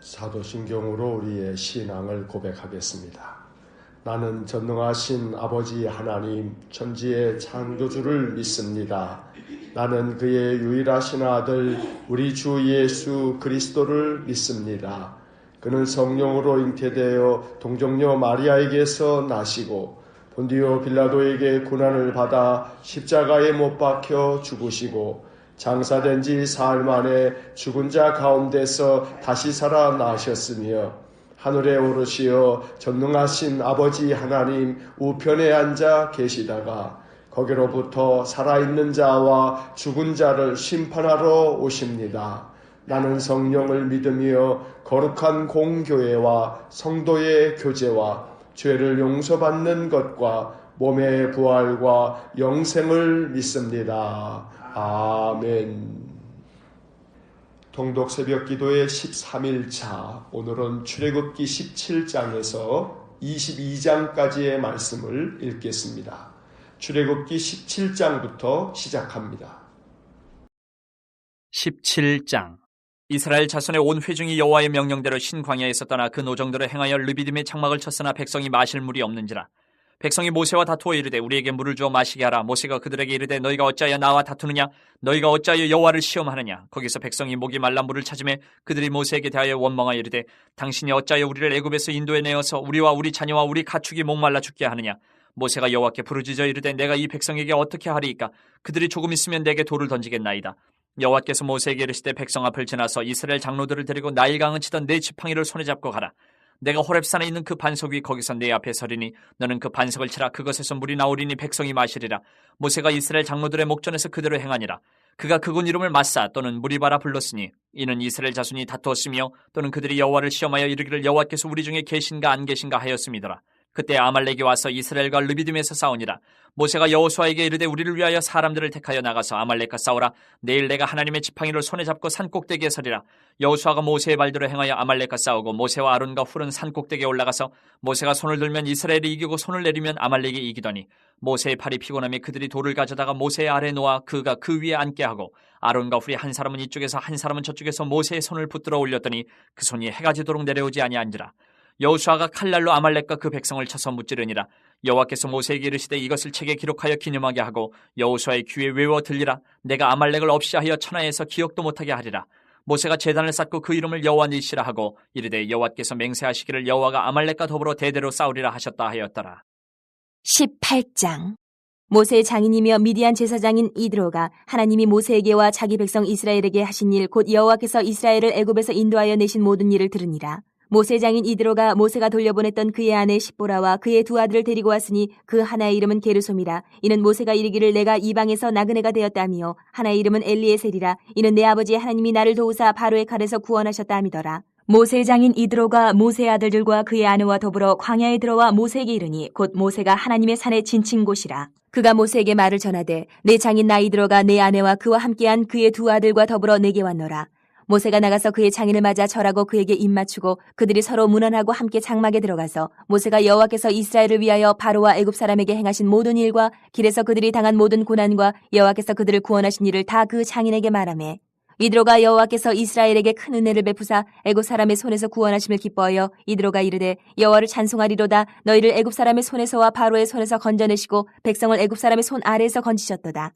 사도신경으로 우리의 신앙을 고백하겠습니다. 나는 전능하신 아버지 하나님 천지의 창조주를 믿습니다. 나는 그의 유일하신 아들 우리 주 예수 그리스도를 믿습니다. 그는 성령으로 잉태되어 동정녀 마리아에게서 나시고 본디오 빌라도에게 고난을 받아 십자가에 못 박혀 죽으시고 장사된 지 사흘 만에 죽은 자 가운데서 다시 살아나셨으며 하늘에 오르시어 전능하신 아버지 하나님 우편에 앉아 계시다가 거기로부터 살아있는 자와 죽은 자를 심판하러 오십니다. 나는 성령을 믿으며 거룩한 공교회와 성도의 교제와 죄를 용서받는 것과 몸의 부활과 영생을 믿습니다. 아멘. 통독 새벽 기도의 13일차, 오늘은 출애굽기 17장에서 22장까지의 말씀을 읽겠습니다. 출애굽기 17장부터 시작합니다. 17장. 이스라엘 자손의 온 회중이 여호와의 명령대로 신광야에서 떠나 그 노정대로 행하여 르비딤의 장막을 쳤으나 백성이 마실 물이 없는지라. 백성이 모세와 다투어 이르되 우리에게 물을 주어 마시게 하라. 모세가 그들에게 이르되 너희가 어찌하여 나와 다투느냐? 너희가 어찌하여 여호와를 시험하느냐? 거기서 백성이 목이 말라 물을 찾으매 그들이 모세에게 대하여 원망하여 이르되 당신이 어찌하여 우리를 애굽에서 인도해 내어서 우리와 우리 자녀와 우리 가축이 목말라 죽게 하느냐? 모세가 여호와께 부르짖어 이르되 내가 이 백성에게 어떻게 하리이까? 그들이 조금 있으면 내게 돌을 던지겠나이다. 여호와께서 모세에게 이르시되 백성 앞을 지나서 이스라엘 장로들을 데리고 나일강을 치던 네 지팡이를 손에 잡고 가라. 내가 호렙산에 있는 그 반석 위 거기서 네 앞에 서리니 너는 그 반석을 치라. 그것에서 물이 나오리니 백성이 마시리라. 모세가 이스라엘 장로들의 목전에서 그대로 행하니라. 그가 그곳 이름을 마사 또는 무리바라 불렀으니 이는 이스라엘 자손이 다투었으며 또는 그들이 여호와를 시험하여 이르기를 여호와께서 우리 중에 계신가 안 계신가 하였음이더라. 그때 아말렉이 와서 이스라엘과 르비딤에서 싸우니라. 모세가 여호수아에게 이르되 우리를 위하여 사람들을 택하여 나가서 아말렉과 싸우라. 내일 내가 하나님의 지팡이를 손에 잡고 산꼭대기에 서리라. 여호수아가 모세의 말대로 행하여 아말렉과 싸우고 모세와 아론과 훌은 산꼭대기에 올라가서 모세가 손을 들면 이스라엘이 이기고 손을 내리면 아말렉이 이기더니 모세의 팔이 피곤하며 그들이 돌을 가져다가 모세의 아래 놓아 그가 그 위에 앉게 하고 아론과 훌이 한 사람은 이쪽에서 한 사람은 저쪽에서 모세의 손을 붙들어 올렸더니 그 손이 해가 지도록 내려오지 아니한지라. 여호수아가 칼날로 아말렉과 그 백성을 쳐서 무찌르니라. 여호와께서 모세에게 이르시되 이것을 책에 기록하여 기념하게 하고 여호수아의 귀에 외워 들리라. 내가 아말렉을 없이 하여 천하에서 기억도 못하게 하리라. 모세가 제단을 쌓고 그 이름을 여호와 니시라 하고 이르되 여호와께서 맹세하시기를 여호와가 아말렉과 더불어 대대로 싸우리라 하셨다 하였더라. 18장. 모세의 장인이며 미디안 제사장인 이드로가 하나님이 모세에게와 자기 백성 이스라엘에게 하신 일 곧 여호와께서 이스라엘을 애굽에서 인도하여 내신 모든 일을 들으니라. 모세 장인 이드로가 모세가 돌려보냈던 그의 아내 십보라와 그의 두 아들을 데리고 왔으니 그 하나의 이름은 게르솜이라. 이는 모세가 이르기를 내가 이방에서 나그네가 되었다며 하나의 이름은 엘리에셀이라. 이는 내 아버지 하나님이 나를 도우사 바로의 칼에서 구원하셨다 함이더라. 모세 장인 이드로가 모세의 아들들과 그의 아내와 더불어 광야에 들어와 모세에게 이르니 곧 모세가 하나님의 산에 진친 곳이라. 그가 모세에게 말을 전하되 내 장인 나 이드로가 내 아내와 그와 함께한 그의 두 아들과 더불어 내게 왔노라. 모세가 나가서 그의 장인을 맞아 절하고 그에게 입맞추고 그들이 서로 문안하고 함께 장막에 들어가서 모세가 여호와께서 이스라엘을 위하여 바로와 애굽 사람에게 행하신 모든 일과 길에서 그들이 당한 모든 고난과 여호와께서 그들을 구원하신 일을 다 그 장인에게 말하매 이드로가 여호와께서 이스라엘에게 큰 은혜를 베푸사 애굽 사람의 손에서 구원하심을 기뻐하여 이드로가 이르되 여호와를 찬송하리로다. 너희를 애굽 사람의 손에서와 바로의 손에서 건져내시고 백성을 애굽 사람의 손 아래에서 건지셨도다.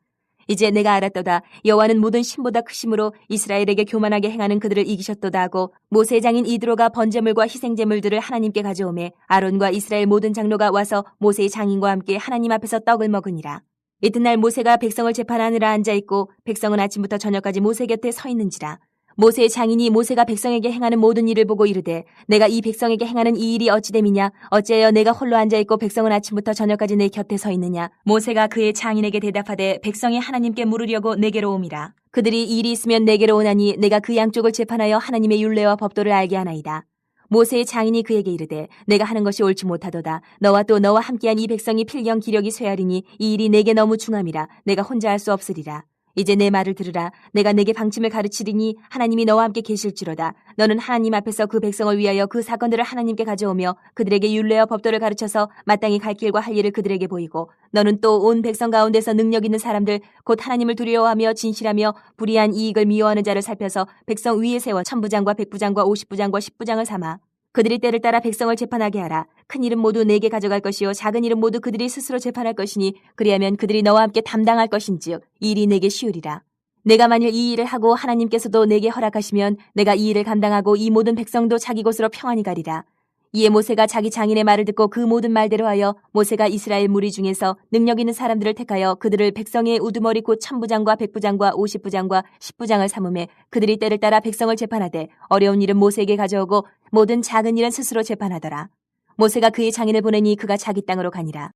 이제 내가 알았도다. 여호와는 모든 신보다 크심으로 이스라엘에게 교만하게 행하는 그들을 이기셨도다 하고 모세 장인 이드로가 번제물과 희생제물들을 하나님께 가져오매 아론과 이스라엘 모든 장로가 와서 모세의 장인과 함께 하나님 앞에서 떡을 먹으니라. 이튿날 모세가 백성을 재판하느라 앉아있고 백성은 아침부터 저녁까지 모세 곁에 서 있는지라. 모세의 장인이 모세가 백성에게 행하는 모든 일을 보고 이르되 내가 이 백성에게 행하는 이 일이 어찌 됨이냐? 어찌하여 내가 홀로 앉아있고 백성은 아침부터 저녁까지 내 곁에 서 있느냐? 모세가 그의 장인에게 대답하되 백성이 하나님께 물으려고 내게로 옴이라. 그들이 일이 있으면 내게로 오나니 내가 그 양쪽을 재판하여 하나님의 율례와 법도를 알게 하나이다. 모세의 장인이 그에게 이르되 내가 하는 것이 옳지 못하도다. 너와 또 너와 함께한 이 백성이 필경 기력이 쇠하리니 이 일이 내게 너무 중함이라. 내가 혼자 할 수 없으리라. 이제 내 말을 들으라. 내가 내게 방침을 가르치리니 하나님이 너와 함께 계실지로다. 너는 하나님 앞에서 그 백성을 위하여 그 사건들을 하나님께 가져오며 그들에게 율례와 법도를 가르쳐서 마땅히 갈 길과 할 일을 그들에게 보이고 너는 또 온 백성 가운데서 능력 있는 사람들 곧 하나님을 두려워하며 진실하며 불의한 이익을 미워하는 자를 살펴서 백성 위에 세워 천부장과 백부장과 50부장과 10부장을 삼아 그들이 때를 따라 백성을 재판하게 하라. 큰 일은 모두 내게 가져갈 것이요 작은 일은 모두 그들이 스스로 재판할 것이니 그리하면 그들이 너와 함께 담당할 것인즉 이 일이 내게 쉬우리라. 내가 만일 이 일을 하고 하나님께서도 내게 허락하시면 내가 이 일을 감당하고 이 모든 백성도 자기 곳으로 평안히 가리라. 이에 모세가 자기 장인의 말을 듣고 그 모든 말대로 하여 모세가 이스라엘 무리 중에서 능력 있는 사람들을 택하여 그들을 백성의 우두머리 곧 천부장과 백부장과 50부장과 10부장을 삼음해 그들이 때를 따라 백성을 재판하되 어려운 일은 모세에게 가져오고 모든 작은 일은 스스로 재판하더라. 모세가 그의 장인을 보내니 그가 자기 땅으로 가니라.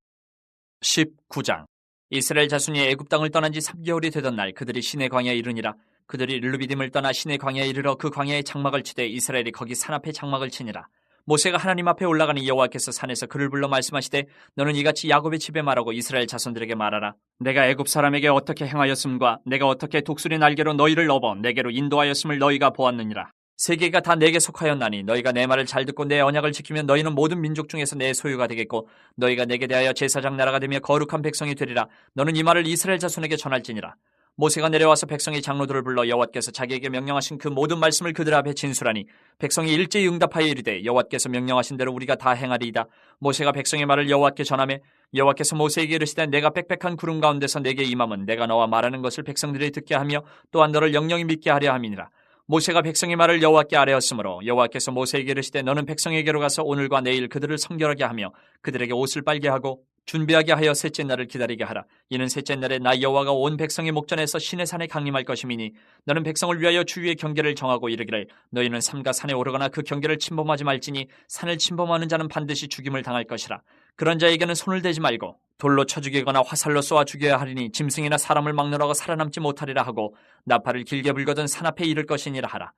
19장. 이스라엘 자손이 애굽 땅을 떠난 지 3개월이 되던 날 그들이 시내 광야에 이르니라. 그들이 르비딤을 떠나 시내 광야에 이르러 그 광야에 장막을 치되 이스라엘이 거기 산 앞에 장막을 치니라. 모세가 하나님 앞에 올라가니 여호와께서 산에서 그를 불러 말씀하시되 너는 이같이 야곱의 집에 말하고 이스라엘 자손들에게 말하라. 내가 애굽 사람에게 어떻게 행하였음과 내가 어떻게 독수리 날개로 너희를 업어 내게로 인도하였음을 너희가 보았느니라. 세계가 다 내게 속하였나니 너희가 내 말을 잘 듣고 내 언약을 지키면 너희는 모든 민족 중에서 내 소유가 되겠고 너희가 내게 대하여 제사장 나라가 되며 거룩한 백성이 되리라. 너는 이 말을 이스라엘 자손에게 전할지니라. 모세가 내려와서 백성의 장로들을 불러 여호와께서 자기에게 명령하신 그 모든 말씀을 그들 앞에 진술하니 백성이 일제히 응답하여 이르되 여호와께서 명령하신 대로 우리가 다 행하리이다. 모세가 백성의 말을 여호와께 전하매 여호와께서 모세에게 이르시되 내가 빽빽한 구름 가운데서 내게 임함은 내가 너와 말하는 것을 백성들이 듣게 하며 또한 너를 영영히 믿게 하려 함이니라. 모세가 백성의 말을 여호와께 아뢰었으므로 여호와께서 모세에게 이르시되 너는 백성에게로 가서 오늘과 내일 그들을 성결하게 하며 그들에게 옷을 빨게 하고 준비하게 하여 셋째 날을 기다리게 하라. 이는 셋째 날에 나 여호와가 온 백성의 목전에서 시내 산에 강림할 것임이니 너는 백성을 위하여 주위의 경계를 정하고 이르기를 너희는 삼가 산에 오르거나 그 경계를 침범하지 말지니 산을 침범하는 자는 반드시 죽임을 당할 것이라. 그런 자에게는 손을 대지 말고 돌로 쳐 죽이거나 화살로 쏘아 죽여야 하리니 짐승이나 사람을 막느라고 살아남지 못하리라 하고 나팔을 길게 불거든 산 앞에 이를 것이니라 하라.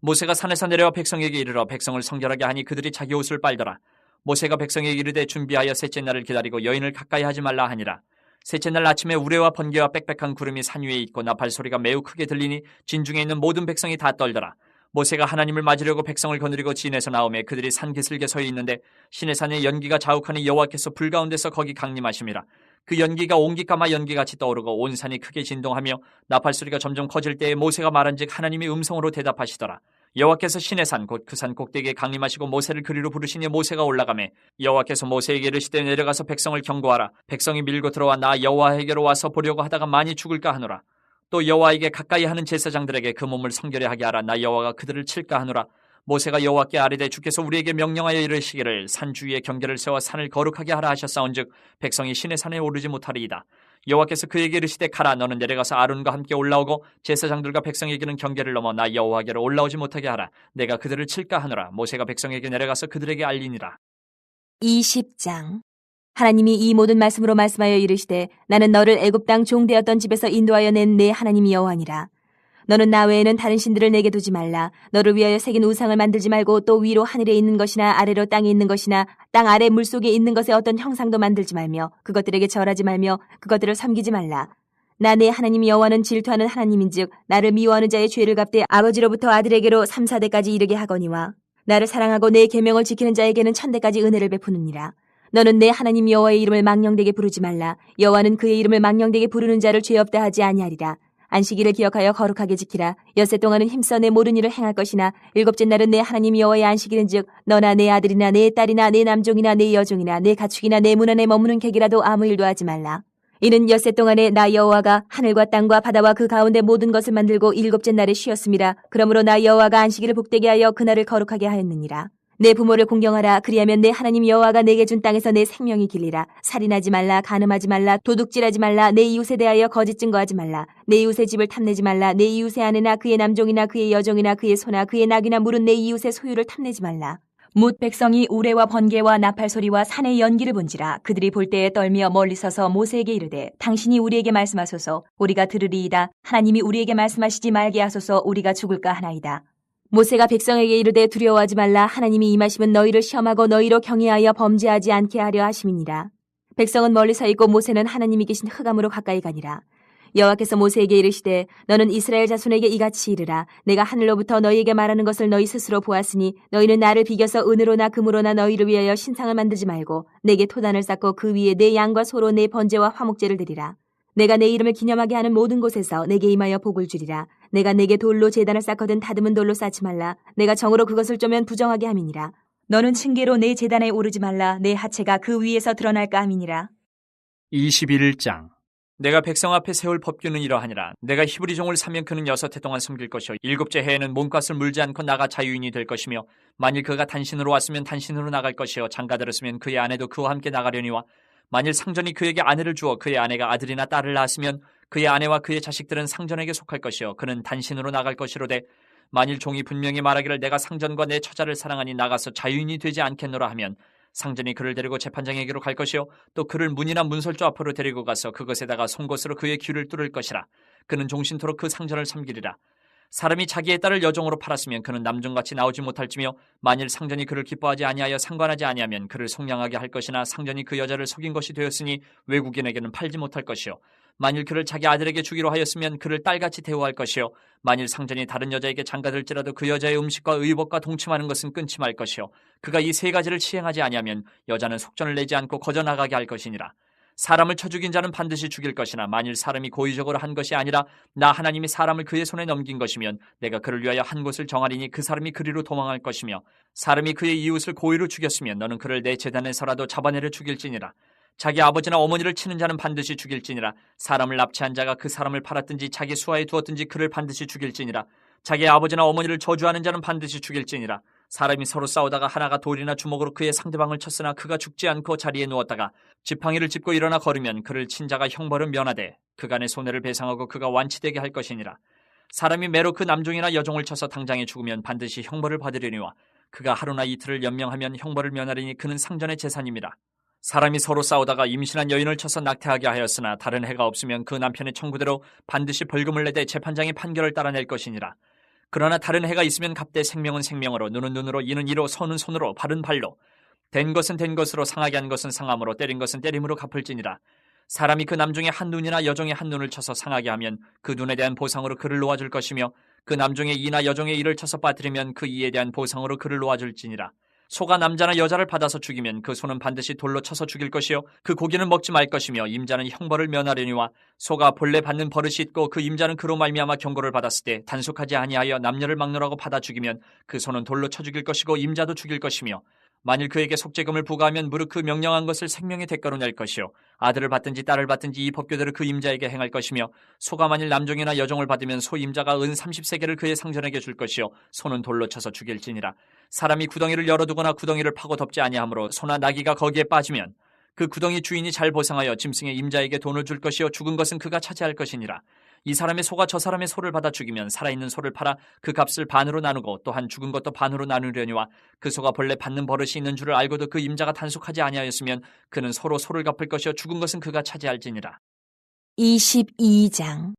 모세가 산에서 내려와 백성에게 이르러 백성을 성결하게 하니 그들이 자기 옷을 빨더라. 모세가 백성에게 이르되 준비하여 셋째 날을 기다리고 여인을 가까이 하지 말라 하니라. 셋째 날 아침에 우레와 번개와 빽빽한 구름이 산 위에 있고 나팔 소리가 매우 크게 들리니 진중에 있는 모든 백성이 다 떨더라. 모세가 하나님을 맞으려고 백성을 거느리고 진에서 나오매 그들이 산 기슭에 서 있는데 시내산에 연기가 자욱하니 여호와께서 불 가운데서 거기 강림하심이라. 그 연기가 옹기까마 연기같이 떠오르고 온 산이 크게 진동하며 나팔 소리가 점점 커질 때에 모세가 말한즉 하나님이 음성으로 대답하시더라. 여호와께서 시내산 곧 그 산 꼭대기에 강림하시고 모세를 그리로 부르시니 모세가 올라가매 여호와께서 모세에게 이르시되 내려가서 백성을 경고하라. 백성이 밀고 들어와 나 여호와에게로 와서 보려고 하다가 많이 죽을까 하노라. 또 여호와에게 가까이 하는 제사장들에게 그 몸을 성결히 하게 하라. 나 여호와가 그들을 칠까 하노라. 모세가 여호와께 아뢰되 주께서 우리에게 명령하여 이르시기를 산 주위에 경계를 세워 산을 거룩하게 하라 하셨사온즉 백성이 시내 산에 오르지 못하리이다. 여호와께서 그에게 이르시되 가라. 너는 내려가서 아론과 함께 올라오고 제사장들과 백성에게는 경계를 넘어 나 여호와께로 올라오지 못하게 하라. 내가 그들을 칠까 하노라. 모세가 백성에게 내려가서 그들에게 알리니라. 20장. 하나님이 이 모든 말씀으로 말씀하여 이르시되 나는 너를 애굽 땅 종되었던 집에서 인도하여 낸 내 하나님 여호와니라. 너는 나 외에는 다른 신들을 내게 두지 말라. 너를 위하여 새긴 우상을 만들지 말고 또 위로 하늘에 있는 것이나 아래로 땅에 있는 것이나 땅 아래 물속에 있는 것의 어떤 형상도 만들지 말며 그것들에게 절하지 말며 그것들을 섬기지 말라. 나 내 하나님 여호와는 질투하는 하나님인즉 나를 미워하는 자의 죄를 갚되 아버지로부터 아들에게로 3, 4대까지 이르게 하거니와 나를 사랑하고 내 계명을 지키는 자에게는 1000대까지 은혜를 베푸느니라. 너는 내 하나님 여호와의 이름을 망령되게 부르지 말라. 여호와는 그의 이름을 망령되게 부르는 자를 죄 없다 하지 아니하리라. 안식일을 기억하여 거룩하게 지키라. 엿새 동안은 힘써 내 모든 일을 행할 것이나 일곱째 날은 내 하나님 여호와의 안식일인즉 너나 내 아들이나 내 딸이나 내 남종이나 내 여종이나 내 가축이나 내 문 안에 머무는 객이라도 아무 일도 하지 말라. 이는 엿새 동안에 나 여호와가 하늘과 땅과 바다와 그 가운데 모든 것을 만들고 일곱째 날에 쉬었음이라. 그러므로 나 여호와가 안식일을 복되게 하여 그날을 거룩하게 하였느니라. 내 부모를 공경하라. 그리하면 내 하나님 여호와가 내게 준 땅에서 내 생명이 길리라. 살인하지 말라. 간음하지 말라. 도둑질하지 말라. 내 이웃에 대하여 거짓 증거하지 말라. 내 이웃의 집을 탐내지 말라. 내 이웃의 아내나 그의 남종이나 그의 여종이나 그의 소나 그의 낙이나 물은 내 이웃의 소유를 탐내지 말라. 뭇 백성이 우레와 번개와 나팔 소리와 산의 연기를 본지라. 그들이 볼 때에 떨며 멀리 서서 모세에게 이르되 당신이 우리에게 말씀하소서. 우리가 들으리이다. 하나님이 우리에게 말씀하시지 말게 하소서. 우리가 죽을까 하나이다. 모세가 백성에게 이르되 두려워하지 말라. 하나님이 임하시면 너희를 시험하고 너희로 경외하여 범죄하지 않게 하려 하심이니라. 백성은 멀리 서 있고 모세는 하나님이 계신 흑암으로 가까이 가니라. 여호와께서 모세에게 이르시되 너는 이스라엘 자손에게 이같이 이르라. 내가 하늘로부터 너희에게 말하는 것을 너희 스스로 보았으니 너희는 나를 비겨서 은으로나 금으로나 너희를 위하여 신상을 만들지 말고 내게 토단을 쌓고 그 위에 내 양과 소로 내 번제와 화목제를 드리라. 내가 내 이름을 기념하게 하는 모든 곳에서 내게 임하여 복을 주리라. 내가 내게 돌로 제단을 쌓거든 다듬은 돌로 쌓지 말라. 내가 정으로 그것을 쪼면 부정하게 함이니라. 너는 층계로 내 제단에 오르지 말라. 내 하체가 그 위에서 드러날까 함이니라. 21장. 내가 백성 앞에 세울 법규는 이러하니라. 내가 히브리 종을 사면 그는 6해 동안 섬길 것이요 7째 해에는 몸값을 물지 않고 나가 자유인이 될 것이며 만일 그가 단신으로 왔으면 단신으로 나갈 것이요 장가들었으면 그의 아내도 그와 함께 나가려니와 만일 상전이 그에게 아내를 주어 그의 아내가 아들이나 딸을 낳았으면 그의 아내와 그의 자식들은 상전에게 속할 것이요 그는 단신으로 나갈 것이로되 만일 종이 분명히 말하기를 내가 상전과 내 처자를 사랑하니 나가서 자유인이 되지 않겠노라 하면 상전이 그를 데리고 재판장에게로 갈 것이요 또 그를 문이나 문설주 앞으로 데리고 가서 그것에다가 송곳으로 그의 귀를 뚫을 것이라. 그는 종신토록 그 상전을 섬기리라. 사람이 자기의 딸을 여종으로 팔았으면 그는 남종같이 나오지 못할지며 만일 상전이 그를 기뻐하지 아니하여 상관하지 아니하면 그를 속량하게 할 것이나 상전이 그 여자를 속인 것이 되었으니 외국인에게는 팔지 못할 것이요 만일 그를 자기 아들에게 주기로 하였으면 그를 딸같이 대우할 것이요 만일 상전이 다른 여자에게 장가들지라도 그 여자의 음식과 의복과 동침하는 것은 끊지 말 것이요 그가 이 3가지를 시행하지 아니하면 여자는 속전을 내지 않고 거저나가게 할 것이니라. 사람을 쳐 죽인 자는 반드시 죽일 것이나 만일 사람이 고의적으로 한 것이 아니라 나 하나님이 사람을 그의 손에 넘긴 것이면 내가 그를 위하여 한 곳을 정하리니 그 사람이 그리로 도망할 것이며 사람이 그의 이웃을 고의로 죽였으면 너는 그를 내 제단에서라도 잡아내려 죽일지니라. 자기 아버지나 어머니를 치는 자는 반드시 죽일지니라. 사람을 납치한 자가 그 사람을 팔았든지 자기 수하에 두었든지 그를 반드시 죽일지니라. 자기 아버지나 어머니를 저주하는 자는 반드시 죽일지니라. 사람이 서로 싸우다가 하나가 돌이나 주먹으로 그의 상대방을 쳤으나 그가 죽지 않고 자리에 누웠다가 지팡이를 짚고 일어나 걸으면 그를 친 자가 형벌은 면하되 그간의 손해를 배상하고 그가 완치되게 할 것이니라. 사람이 매로 그 남종이나 여종을 쳐서 당장에 죽으면 반드시 형벌을 받으려니와 그가 하루나 이틀을 연명하면 형벌을 면하리니 그는 상전의 재산입니다. 사람이 서로 싸우다가 임신한 여인을 쳐서 낙태하게 하였으나 다른 해가 없으면 그 남편의 청구대로 반드시 벌금을 내되 재판장의 판결을 따라낼 것이니라. 그러나 다른 해가 있으면 갑대 생명은 생명으로 눈은 눈으로 이는 이로 손은 손으로 발은 발로 된 것은 된 것으로 상하게 한 것은 상함으로 때린 것은 때림으로 갚을지니라. 사람이 그 남종의 한 눈이나 여종의 한 눈을 쳐서 상하게 하면 그 눈에 대한 보상으로 그를 놓아줄 것이며 그 남종의 이나 여종의 이를 쳐서 빠뜨리면 그 이에 대한 보상으로 그를 놓아줄지니라. 소가 남자나 여자를 받아서 죽이면 그 소는 반드시 돌로 쳐서 죽일 것이요 그 고기는 먹지 말 것이며 임자는 형벌을 면하려니와 소가 본래 받는 버릇이 있고 그 임자는 그로 말미암아 경고를 받았을 때 단속하지 아니하여 남녀를 막론하고 받아 죽이면 그 소는 돌로 쳐 죽일 것이고 임자도 죽일 것이며 만일 그에게 속죄금을 부과하면 무릇 그 명령한 것을 생명의 대가로 낼 것이요 아들을 받든지 딸을 받든지 이 법규대로 그 임자에게 행할 것이며 소가 만일 남종이나 여종을 받으면 소 임자가 은 30세겔을 그의 상전에게 줄 것이요 소는 돌로 쳐서 죽일지니라. 사람이 구덩이를 열어두거나 구덩이를 파고 덮지 아니하므로 소나 나귀가 거기에 빠지면 그 구덩이 주인이 잘 보상하여 짐승의 임자에게 돈을 줄 것이요 죽은 것은 그가 차지할 것이니라. 이 사람의 소가 저 사람의 소를 받아 죽이면 살아있는 소를 팔아 그 값을 반으로 나누고 또한 죽은 것도 반으로 나누려니와 그 소가 본래 받는 버릇이 있는 줄을 알고도 그 임자가 단속하지 아니하였으면 그는 서로 소를 갚을 것이요 죽은 것은 그가 차지할지니라. 22장.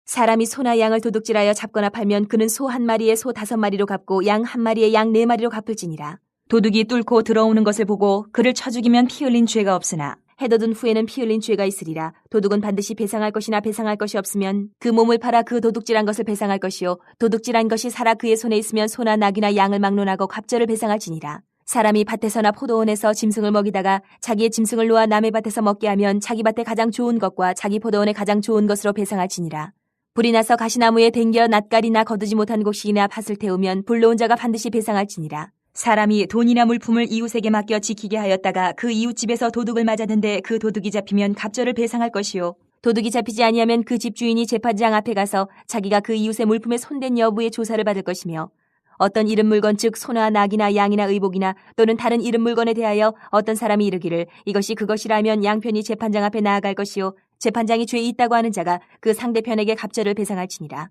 사람이 소나 양을 도둑질하여 잡거나 팔면 그는 소 1마리에 소 5마리로 갚고 양 1마리에 양 4마리로 갚을지니라. 도둑이 뚫고 들어오는 것을 보고 그를 쳐 죽이면 피 흘린 죄가 없으나 해돋은 후에는 피 흘린 죄가 있으리라. 도둑은 반드시 배상할 것이나 배상할 것이 없으면 그 몸을 팔아 그 도둑질한 것을 배상할 것이요 도둑질한 것이 살아 그의 손에 있으면 소나 낙이나 양을 막론하고 갑절을 배상할지니라. 사람이 밭에서나 포도원에서 짐승을 먹이다가 자기의 짐승을 놓아 남의 밭에서 먹게 하면 자기 밭에 가장 좋은 것과 자기 포도원에 가장 좋은 것으로 배상할지니라. 불이 나서 가시나무에 댕겨 낯가리나 거두지 못한 곡식이나 밭을 태우면 불러온 자가 반드시 배상할지니라. 사람이 돈이나 물품을 이웃에게 맡겨 지키게 하였다가 그 이웃집에서 도둑을 맞았는데 그 도둑이 잡히면 갑절을 배상할 것이요 도둑이 잡히지 아니하면 그 집주인이 재판장 앞에 가서 자기가 그 이웃의 물품에 손댄 여부의 조사를 받을 것이며 어떤 이른 물건 즉 소나 낙이나 양이나 의복이나 또는 다른 이른 물건에 대하여 어떤 사람이 이르기를 이것이 그것이라 하면 양편이 재판장 앞에 나아갈 것이요 재판장이 죄 있다고 하는 자가 그 상대편에게 갑절을 배상할지니라.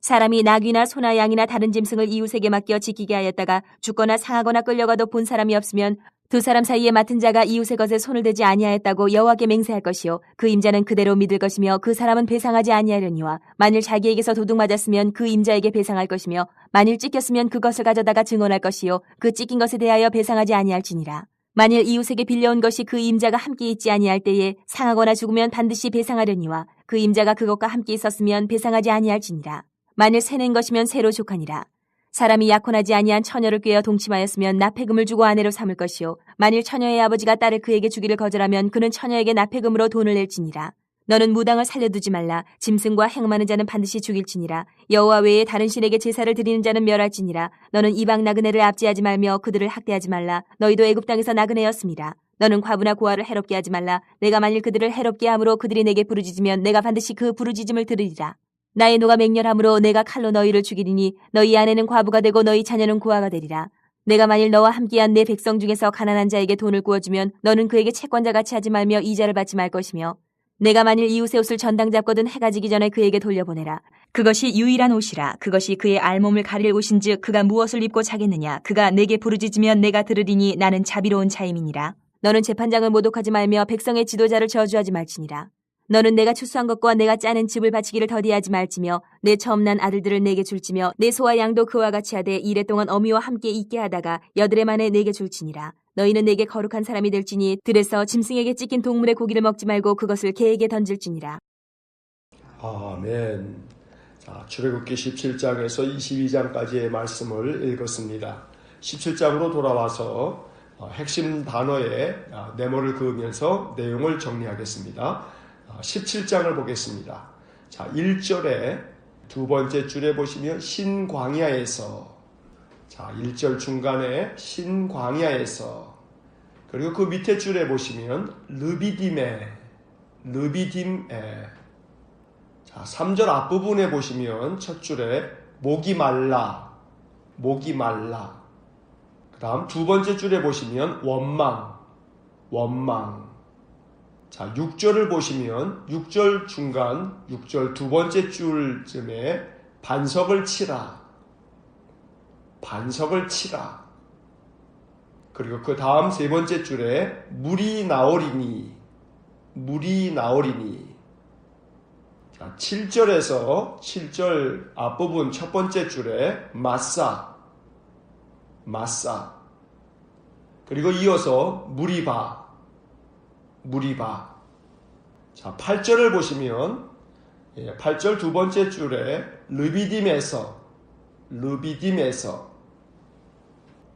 사람이 낙이나 소나 양이나 다른 짐승을 이웃에게 맡겨 지키게 하였다가 죽거나 상하거나 끌려가도 본 사람이 없으면 두 사람 사이에 맡은 자가 이웃의 것에 손을 대지 아니하였다고 여호와께 맹세할 것이요 그 임자는 그대로 믿을 것이며 그 사람은 배상하지 아니하려니와 만일 자기에게서 도둑 맞았으면 그 임자에게 배상할 것이며 만일 찢겼으면 그것을 가져다가 증언할 것이요 그 찢긴 것에 대하여 배상하지 아니할지니라. 만일 이웃에게 빌려온 것이 그 임자가 함께 있지 아니할 때에 상하거나 죽으면 반드시 배상하려니와 그 임자가 그것과 함께 있었으면 배상하지 아니할지니라. 만일 새낸 것이면 새로 족하니라. 사람이 약혼하지 아니한 처녀를 꾀어 동침하였으면 납폐금을 주고 아내로 삼을 것이요 만일 처녀의 아버지가 딸을 그에게 주기를 거절하면 그는 처녀에게 납폐금으로 돈을 낼지니라. 너는 무당을 살려두지 말라. 짐승과 행음하는 자는 반드시 죽일지니라. 여호와 외에 다른 신에게 제사를 드리는 자는 멸할지니라. 너는 이방 나그네를 압제하지 말며 그들을 학대하지 말라. 너희도 애굽 땅에서 나그네였습니다. 너는 과부나 고아를 해롭게 하지 말라. 내가 만일 그들을 해롭게 함으로 그들이 내게 부르짖으면 내가 반드시 그 부르짖음을 들으리라. 나의 노가 맹렬함으로 내가 칼로 너희를 죽이리니 너희 아내는 과부가 되고 너희 자녀는 고아가 되리라. 내가 만일 너와 함께한 내 백성 중에서 가난한 자에게 돈을 구워주면 너는 그에게 채권자같이 하지 말며 이자를 받지 말 것이며 내가 만일 이웃의 옷을 전당 잡거든 해가 지기 전에 그에게 돌려보내라. 그것이 유일한 옷이라. 그것이 그의 알몸을 가릴 옷인즉 그가 무엇을 입고 자겠느냐. 그가 내게 부르짖으면 내가 들으리니 나는 자비로운 자임이니라. 너는 재판장을 모독하지 말며 백성의 지도자를 저주하지 말지니라. 너는 내가 추수한 것과 내가 짜낸 즙을 바치기를 더디하지 말지며 내 처음 난 아들들을 내게 줄지며 내 소와 양도 그와 같이 하되 이래 동안 어미와 함께 있게 하다가 여드레 만에 내게 줄지니라. 너희는 내게 거룩한 사람이 될지니 들에서 짐승에게 찢긴 동물의 고기를 먹지 말고 그것을 개에게 던질지니라. 아멘. 자, 출애굽기 17장에서 22장까지의 말씀을 읽었습니다. 17장으로 돌아와서 핵심 단어에 네모를 그으면서 내용을 정리하겠습니다. 17장을 보겠습니다. 자, 1절에 두 번째 줄에 보시면 신광야에서, 자, 1절 중간에 신광야에서, 그리고 그 밑에 줄에 보시면 르비딤에, 자, 3절 앞부분에 보시면 첫 줄에 목이 말라, 그 다음 두 번째 줄에 보시면 원망. 자, 6절을 보시면 6절 중간, 6절 두 번째 줄쯤에 반석을 치라. 그리고 그 다음 세 번째 줄에 물이 나오리니. 자, 7절에서 7절 앞부분 첫 번째 줄에 마사. 그리고 이어서 무리바. 자, 8절을 보시면 8절 두 번째 줄에 르비딤에서.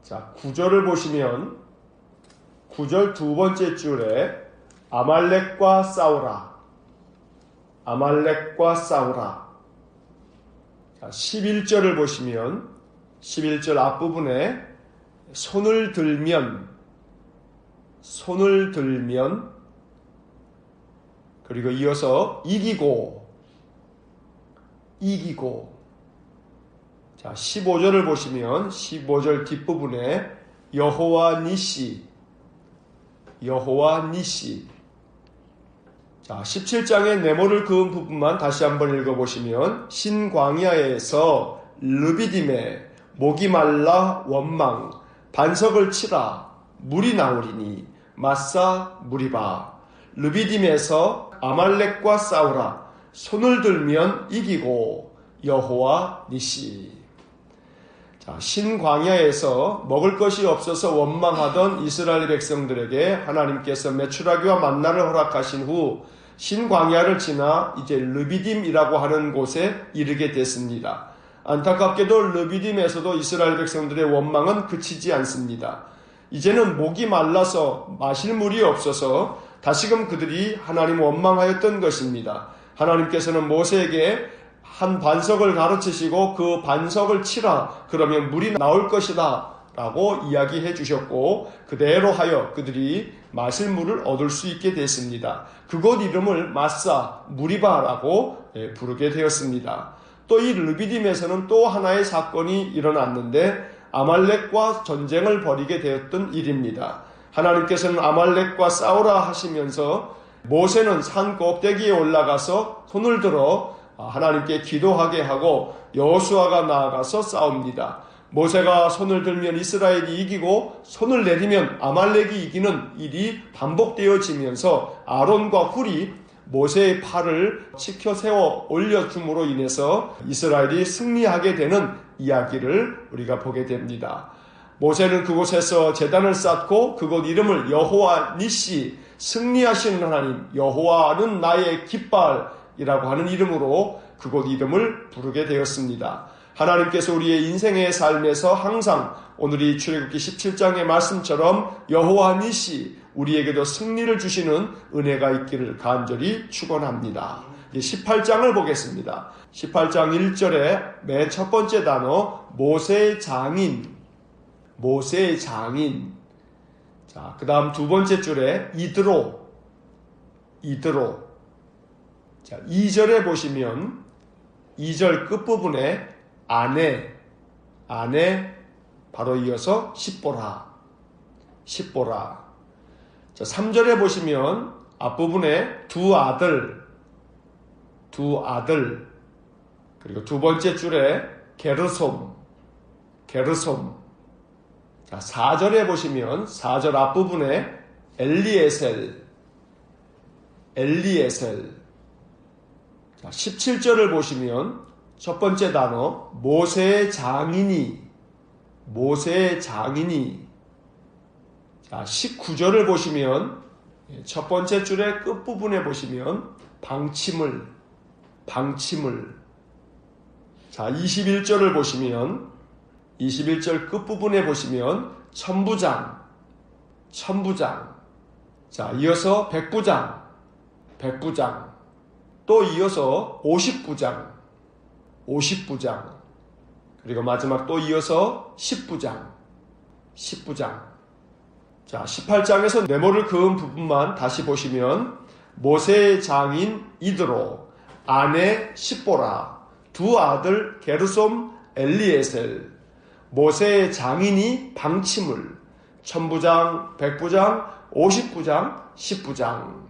자, 9절을 보시면 9절 두 번째 줄에 아말렉과 싸우라. 자, 11절을 보시면 11절 앞부분에 손을 들면, 그리고 이어서 이기고. 자, 15절을 보시면 15절 뒷부분에 여호와 니시. 자, 17장의 네모를 그은 부분만 다시 한번 읽어보시면 신광야에서 르비딤에 목이 말라 원망, 반석을 치라, 물이 나오리니, 마사 무리바. 르비딤에서 아말렉과 싸우라, 손을 들면 이기고, 여호와 니시. 자, 신광야에서 먹을 것이 없어서 원망하던 이스라엘 백성들에게 하나님께서 메추라기와 만나를 허락하신 후 신광야를 지나 이제 르비딤이라고 하는 곳에 이르게 됐습니다. 안타깝게도 르비딤에서도 이스라엘 백성들의 원망은 그치지 않습니다. 이제는 목이 말라서 마실 물이 없어서 다시금 그들이 하나님 원망하였던 것입니다. 하나님께서는 모세에게 한 반석을 가르치시고 그 반석을 치라, 그러면 물이 나올 것이다 라고 이야기해 주셨고 그대로 하여 그들이 마실 물을 얻을 수 있게 됐습니다. 그곳 이름을 마사 무리바라고 부르게 되었습니다. 또 이 르비딤에서는 또 하나의 사건이 일어났는데 아말렉과 전쟁을 벌이게 되었던 일입니다. 하나님께서는 아말렉과 싸우라 하시면서 모세는 산 꼭대기에 올라가서 손을 들어 하나님께 기도하게 하고 여호수아가 나아가서 싸웁니다. 모세가 손을 들면 이스라엘이 이기고 손을 내리면 아말렉이 이기는 일이 반복되어지면서 아론과 훌이 모세의 팔을 치켜 세워 올려줌으로 인해서 이스라엘이 승리하게 되는 이야기를 우리가 보게 됩니다. 모세는 그곳에서 제단을 쌓고 그곳 이름을 여호와 니시, 승리하시는 하나님, 여호와는 나의 깃발 산이라고 하는 이름으로 그곳 이름을 부르게 되었습니다. 하나님께서 우리의 인생의 삶에서 항상 오늘 이 출애굽기 17장의 말씀처럼 여호와 니시 우리에게도 승리를 주시는 은혜가 있기를 간절히 축원합니다. 18장을 보겠습니다. 18장 1절에 맨 첫 번째 단어 모세의 장인. 자, 그 다음 두 번째 줄에 이드로. 자, 2절에 보시면 2절 끝부분에 아내 바로 이어서 십보라. 자, 3절에 보시면 앞부분에 두 아들 그리고 두 번째 줄에 게르솜. 자, 4절에 보시면 4절 앞부분에 엘리에셀. 자, 17절을 보시면 첫 번째 단어 모세의 장인이. 자, 19절을 보시면 첫 번째 줄의 끝부분에 보시면 방침을. 자, 21절을 보시면 21절 끝부분에 보시면 천부장. 자, 이어서 백부장. 또 이어서 50부장. 그리고 마지막 또 이어서 10부장. 자, 18장에서 네모를 그은 부분만 다시 보시면 모세의 장인 이드로, 아내 십보라, 두 아들 게르솜, 엘리에셀, 모세의 장인이 방침을, 천부장, 백부장, 50부장, 10부장.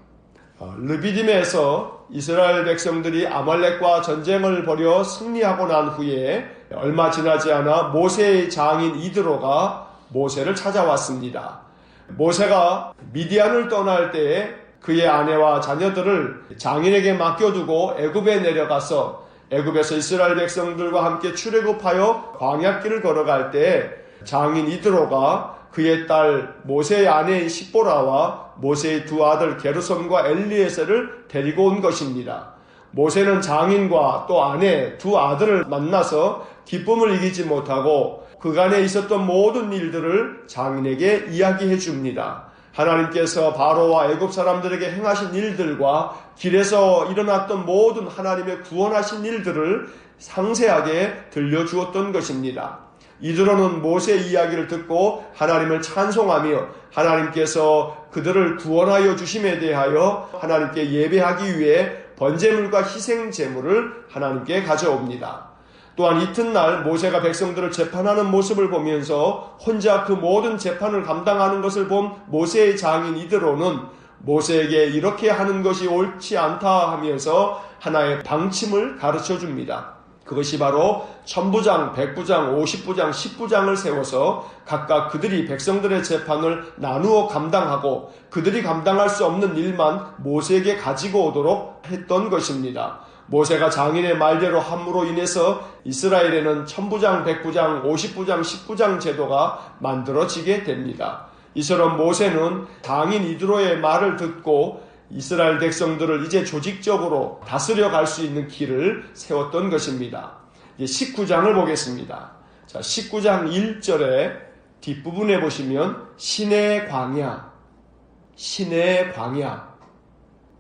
르비딤에서 이스라엘 백성들이 아말렉과 전쟁을 벌여 승리하고 난 후에 얼마 지나지 않아 모세의 장인 이드로가 모세를 찾아왔습니다. 모세가 미디안을 떠날 때에 그의 아내와 자녀들을 장인에게 맡겨두고 애굽에 내려가서 애굽에서 이스라엘 백성들과 함께 출애굽하여 광야길을 걸어갈 때 장인 이드로가 그의 딸 모세의 아내인 십보라와 모세의 두 아들 게르솜과 엘리에셀을 데리고 온 것입니다. 모세는 장인과 또 아내 두 아들을 만나서 기쁨을 이기지 못하고 그간에 있었던 모든 일들을 장인에게 이야기해 줍니다. 하나님께서 바로와 애굽 사람들에게 행하신 일들과 길에서 일어났던 모든 하나님의 구원하신 일들을 상세하게 들려주었던 것입니다. 이드로는 모세의 이야기를 듣고 하나님을 찬송하며 하나님께서 그들을 구원하여 주심에 대하여 하나님께 예배하기 위해 번제물과 희생 제물을 하나님께 가져옵니다. 또한 이튿날 모세가 백성들을 재판하는 모습을 보면서 혼자 그 모든 재판을 감당하는 것을 본 모세의 장인 이드로는 모세에게 이렇게 하는 것이 옳지 않다 하면서 하나의 방침을 가르쳐 줍니다. 그것이 바로 천부장, 백부장, 50부장, 10부장을 세워서 각각 그들이 백성들의 재판을 나누어 감당하고 그들이 감당할 수 없는 일만 모세에게 가지고 오도록 했던 것입니다. 모세가 장인의 말대로 함으로 인해서 이스라엘에는 천부장, 백부장, 50부장, 10부장 제도가 만들어지게 됩니다. 이처럼 모세는 장인 이드로의 말을 듣고 이스라엘 백성들을 이제 조직적으로 다스려 갈 수 있는 길을 세웠던 것입니다. 이제 19장을 보겠습니다. 자, 19장 1절에 뒷부분에 보시면 신의 광야.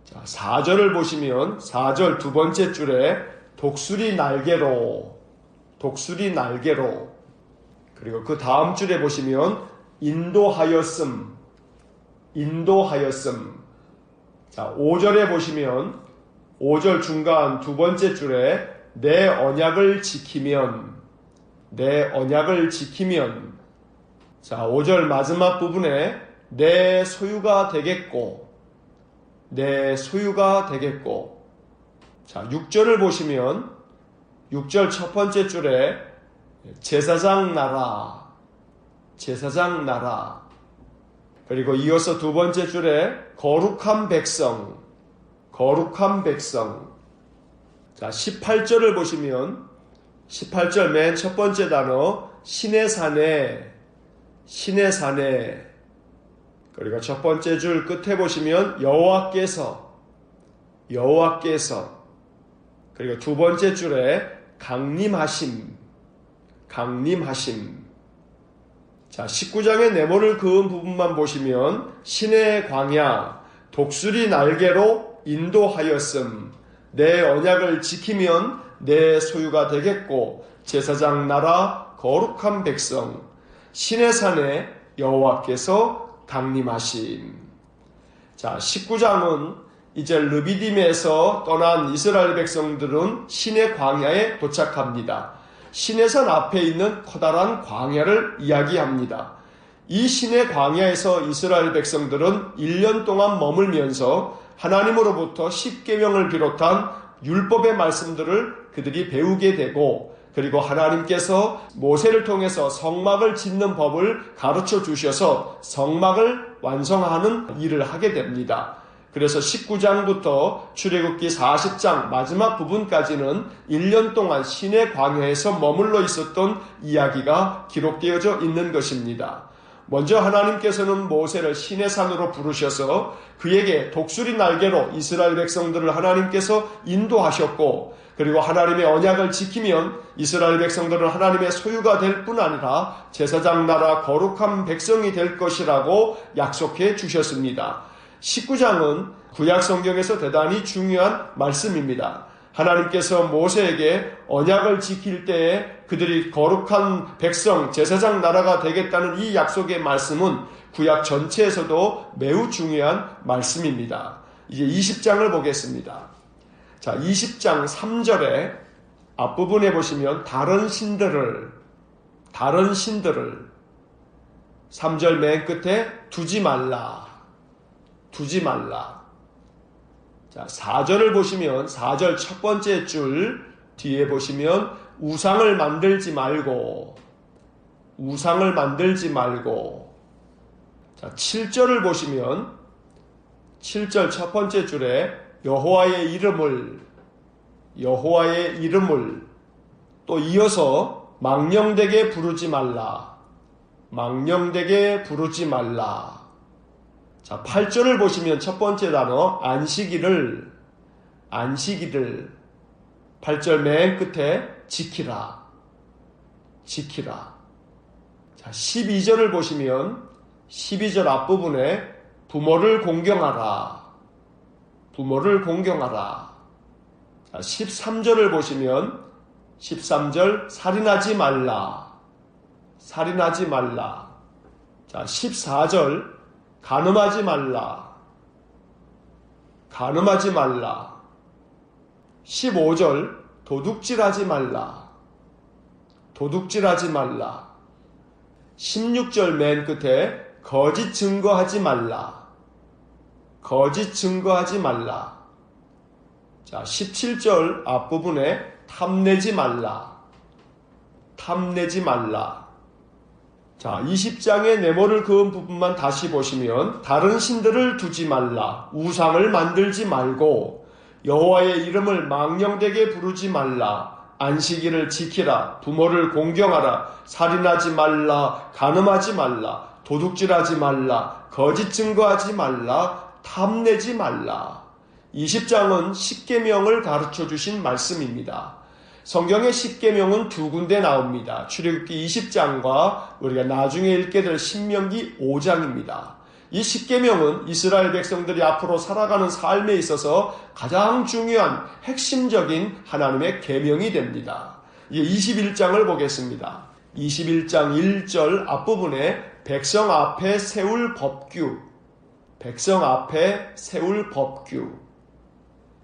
자, 4절을 보시면 4절 두 번째 줄에 독수리 날개로. 그리고 그 다음 줄에 보시면 인도하였음. 자, 5절에 보시면 5절 중간 두 번째 줄에 내 언약을 지키면. 자, 5절 마지막 부분에 내 소유가 되겠고. 자, 6절을 보시면 6절 첫 번째 줄에 제사장 나라. 그리고 이어서 두 번째 줄에 거룩한 백성. 자, 18절을 보시면 18절 맨 첫 번째 단어 신의 산에. 그리고 첫 번째 줄 끝에 보시면 여호와께서. 그리고 두 번째 줄에 강림하심. 자, 19장의 네모를 그은 부분만 보시면 신의 광야, 독수리 날개로 인도하였음. 내 언약을 지키면 내 소유가 되겠고 제사장 나라 거룩한 백성. 신의 산에 여호와께서 강림하심. 자, 19장은 이제 르비딤에서 떠난 이스라엘 백성들은 신의 광야에 도착합니다. 신의 산 앞에 있는 커다란 광야를 이야기합니다. 이 신의 광야에서 이스라엘 백성들은 1년 동안 머물면서 하나님으로부터 십계명을 비롯한 율법의 말씀들을 그들이 배우게 되고, 그리고 하나님께서 모세를 통해서 성막을 짓는 법을 가르쳐 주셔서 성막을 완성하는 일을 하게 됩니다. 그래서 19장부터 출애굽기 40장 마지막 부분까지는 1년 동안 신의 광야에서 머물러 있었던 이야기가 기록되어져 있는 것입니다. 먼저 하나님께서는 모세를 신의 산으로 부르셔서 그에게 독수리 날개로 이스라엘 백성들을 하나님께서 인도하셨고, 그리고 하나님의 언약을 지키면 이스라엘 백성들은 하나님의 소유가 될 뿐 아니라 제사장 나라 거룩한 백성이 될 것이라고 약속해 주셨습니다. 19장은 구약 성경에서 대단히 중요한 말씀입니다. 하나님께서 모세에게 언약을 지킬 때에 그들이 거룩한 백성, 제사장 나라가 되겠다는 이 약속의 말씀은 구약 전체에서도 매우 중요한 말씀입니다. 이제 20장을 보겠습니다. 자, 20장 3절에 앞부분에 보시면 다른 신들을 3절 맨 끝에 두지 말라. 자, 4절을 보시면 4절 첫 번째 줄 뒤에 보시면 우상을 만들지 말고. 자, 7절을 보시면 7절 첫 번째 줄에 여호와의 이름을 또 이어서 망령되게 부르지 말라. 자, 8절을 보시면 첫 번째 단어 안식일을 8절 맨 끝에 지키라. 자, 12절을 보시면 12절 앞부분에 부모를 공경하라. 자, 13절을 보시면 13절 살인하지 말라. 자, 14절 간음하지 말라. 15절 도둑질하지 말라. 16절 맨 끝에 거짓 증거하지 말라. 자, 17절 앞부분에 탐내지 말라. 자, 20장의 네모를 그은 부분만 다시 보시면 다른 신들을 두지 말라. 우상을 만들지 말고 여호와의 이름을 망령되게 부르지 말라. 안식일을 지키라. 부모를 공경하라. 살인하지 말라. 간음하지 말라. 도둑질하지 말라. 거짓 증거하지 말라. 탐내지 말라. 20장은 십계명을 가르쳐 주신 말씀입니다. 성경의 십계명은 두 군데 나옵니다. 출애굽기 20장과 우리가 나중에 읽게 될 신명기 5장입니다. 이 십계명은 이스라엘 백성들이 앞으로 살아가는 삶에 있어서 가장 중요한 핵심적인 하나님의 계명이 됩니다. 이제 21장을 보겠습니다. 21장 1절 앞부분에 백성 앞에 세울 법규.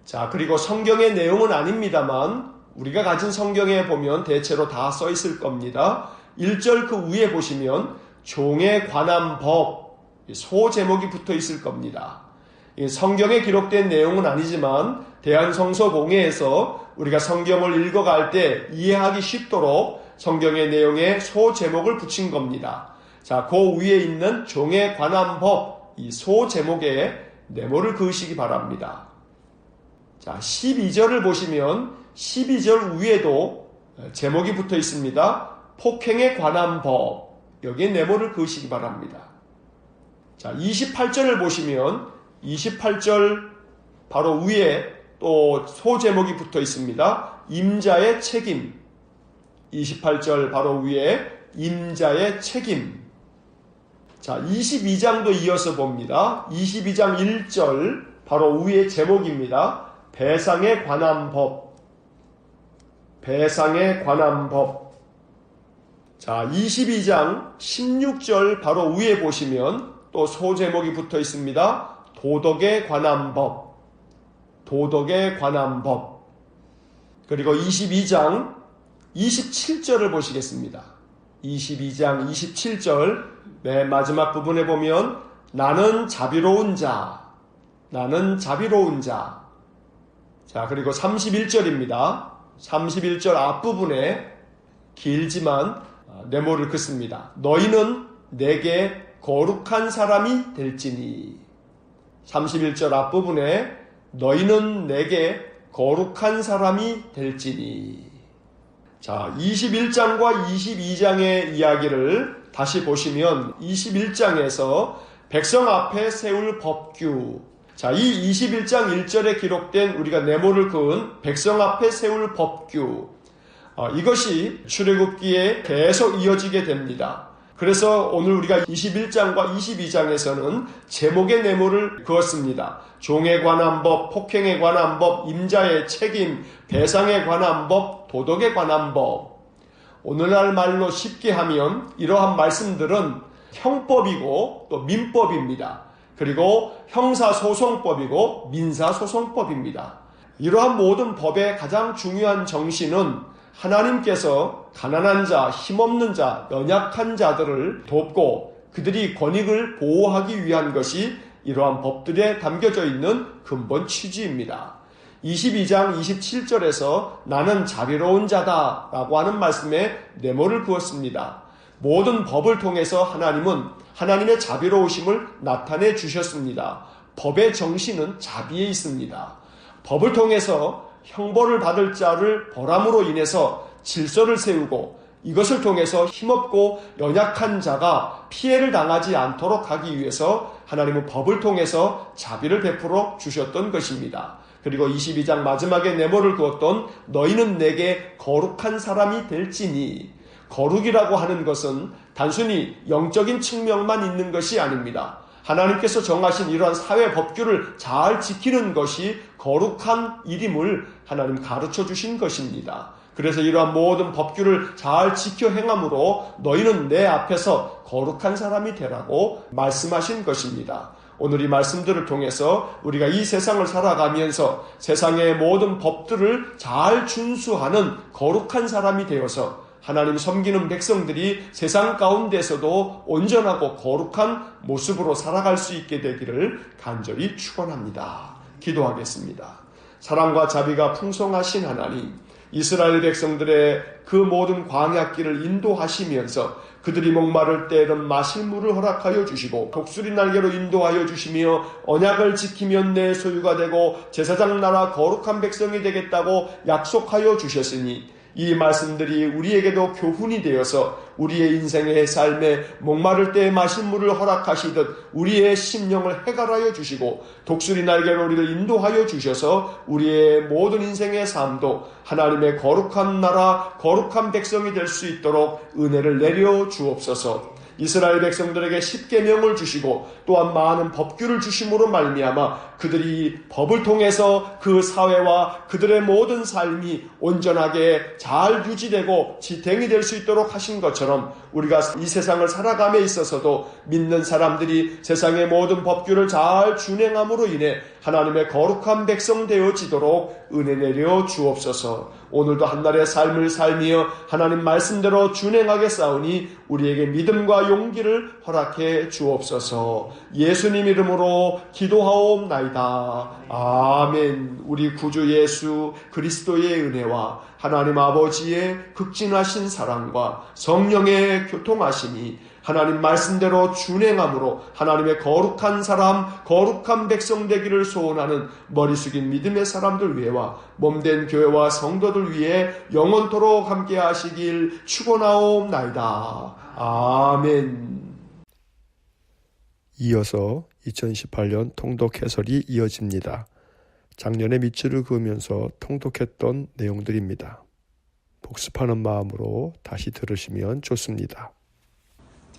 자, 그리고 성경의 내용은 아닙니다만 우리가 가진 성경에 보면 대체로 다 써 있을 겁니다. 1절 그 위에 보시면 종에 관한 법, 소 제목이 붙어 있을 겁니다. 성경에 기록된 내용은 아니지만 대한성서공회에서 우리가 성경을 읽어갈 때 이해하기 쉽도록 성경의 내용에 소 제목을 붙인 겁니다. 자, 그 위에 있는 종에 관한 법, 이 소 제목에 네모를 그으시기 바랍니다. 자, 12절을 보시면 12절 위에도 제목이 붙어 있습니다. 폭행에 관한 법, 여기에 네모를 그으시기 바랍니다. 자, 28절을 보시면 28절 바로 위에 또 소제목이 붙어 있습니다. 임자의 책임. 28절 바로 위에 임자의 책임. 자, 22장도 이어서 봅니다. 22장 1절 바로 위에 제목입니다. 배상에 관한 법. 배상에 관한 법. 자, 22장 16절 바로 위에 보시면 또 소제목이 붙어 있습니다. 도덕에 관한 법. 도덕에 관한 법. 그리고 22장 27절을 보시겠습니다. 22장 27절 맨 마지막 부분에 보면 나는 자비로운 자. 나는 자비로운 자. 자, 그리고 31절입니다. 31절 앞부분에 길지만 네모를 긋습니다. 너희는 내게 거룩한 사람이 될지니. 31절 앞부분에 너희는 내게 거룩한 사람이 될지니. 자, 21장과 22장의 이야기를 다시 보시면 21장에서 백성 앞에 세울 법규. 자, 이 21장 1절에 기록된 우리가 네모를 그은 백성 앞에 세울 법규. 이것이 출애굽기에 계속 이어지게 됩니다. 그래서 오늘 우리가 21장과 22장에서는 제목의 네모를 그었습니다. 종에 관한 법, 폭행에 관한 법, 임자의 책임, 배상에 관한 법, 도덕에 관한 법. 오늘날 말로 쉽게 하면 이러한 말씀들은 형법이고 또 민법입니다. 그리고 형사소송법이고 민사소송법입니다. 이러한 모든 법의 가장 중요한 정신은 하나님께서 가난한 자, 힘없는 자, 연약한 자들을 돕고 그들이 권익을 보호하기 위한 것이 이러한 법들에 담겨져 있는 근본 취지입니다. 22장 27절에서 나는 자비로운 자다 라고 하는 말씀에 네모를 그었습니다. 모든 법을 통해서 하나님은 하나님의 자비로우심을 나타내 주셨습니다. 법의 정신은 자비에 있습니다. 법을 통해서 형벌을 받을 자를 벌함으로 인해서 질서를 세우고 이것을 통해서 힘없고 연약한 자가 피해를 당하지 않도록 하기 위해서 하나님은 법을 통해서 자비를 베풀어 주셨던 것입니다. 그리고 22장 마지막에 네모를 그었던 너희는 내게 거룩한 사람이 될지니. 거룩이라고 하는 것은 단순히 영적인 측면만 있는 것이 아닙니다. 하나님께서 정하신 이러한 사회 법규를 잘 지키는 것이 거룩한 일임을 하나님 가르쳐 주신 것입니다. 그래서 이러한 모든 법규를 잘 지켜 행함으로 너희는 내 앞에서 거룩한 사람이 되라고 말씀하신 것입니다. 오늘 이 말씀들을 통해서 우리가 이 세상을 살아가면서 세상의 모든 법들을 잘 준수하는 거룩한 사람이 되어서 하나님 섬기는 백성들이 세상 가운데서도 온전하고 거룩한 모습으로 살아갈 수 있게 되기를 간절히 축원합니다. 기도하겠습니다. 사랑과 자비가 풍성하신 하나님, 이스라엘 백성들의 그 모든 광야길을 인도하시면서 그들이 목마를 때 이런 마실 물을 허락하여 주시고 독수리 날개로 인도하여 주시며 언약을 지키면 내 소유가 되고 제사장 나라 거룩한 백성이 되겠다고 약속하여 주셨으니 이 말씀들이 우리에게도 교훈이 되어서 우리의 인생의 삶에 목마를 때 마실 물을 허락하시듯 우리의 심령을 해갈하여 주시고 독수리 날개로 우리를 인도하여 주셔서 우리의 모든 인생의 삶도 하나님의 거룩한 나라, 거룩한 백성이 될 수 있도록 은혜를 내려 주옵소서. 이스라엘 백성들에게 십계명을 주시고 또한 많은 법규를 주심으로 말미암아 그들이 법을 통해서 그 사회와 그들의 모든 삶이 온전하게 잘 유지되고 지탱이 될 수 있도록 하신 것처럼 우리가 이 세상을 살아감에 있어서도 믿는 사람들이 세상의 모든 법규를 잘 준행함으로 인해 하나님의 거룩한 백성 되어지도록 은혜 내려 주옵소서. 오늘도 한날의 삶을 살며 하나님 말씀대로 준행하게 싸우니 우리에게 믿음과 용기를 허락해 주옵소서. 예수님 이름으로 기도하옵나이다. 아멘. 우리 구주 예수 그리스도의 은혜와 하나님 아버지의 극진하신 사랑과 성령의 교통하심이 하나님 말씀대로 준행함으로 하나님의 거룩한 사람, 거룩한 백성 되기를 소원하는 머리 숙인 믿음의 사람들 위해와 몸된 교회와 성도들 위해 영원토록 함께 하시길 축원하옵나이다. 아멘. 이어서 2018년 통독 해설이 이어집니다. 작년에 밑줄을 그으면서 통독했던 내용들입니다. 복습하는 마음으로 다시 들으시면 좋습니다.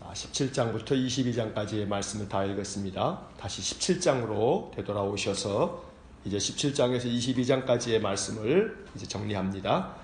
17장부터 22장까지의 말씀을 다 읽었습니다. 다시 17장으로 되돌아오셔서 이제 17장에서 22장까지의 말씀을 이제 정리합니다.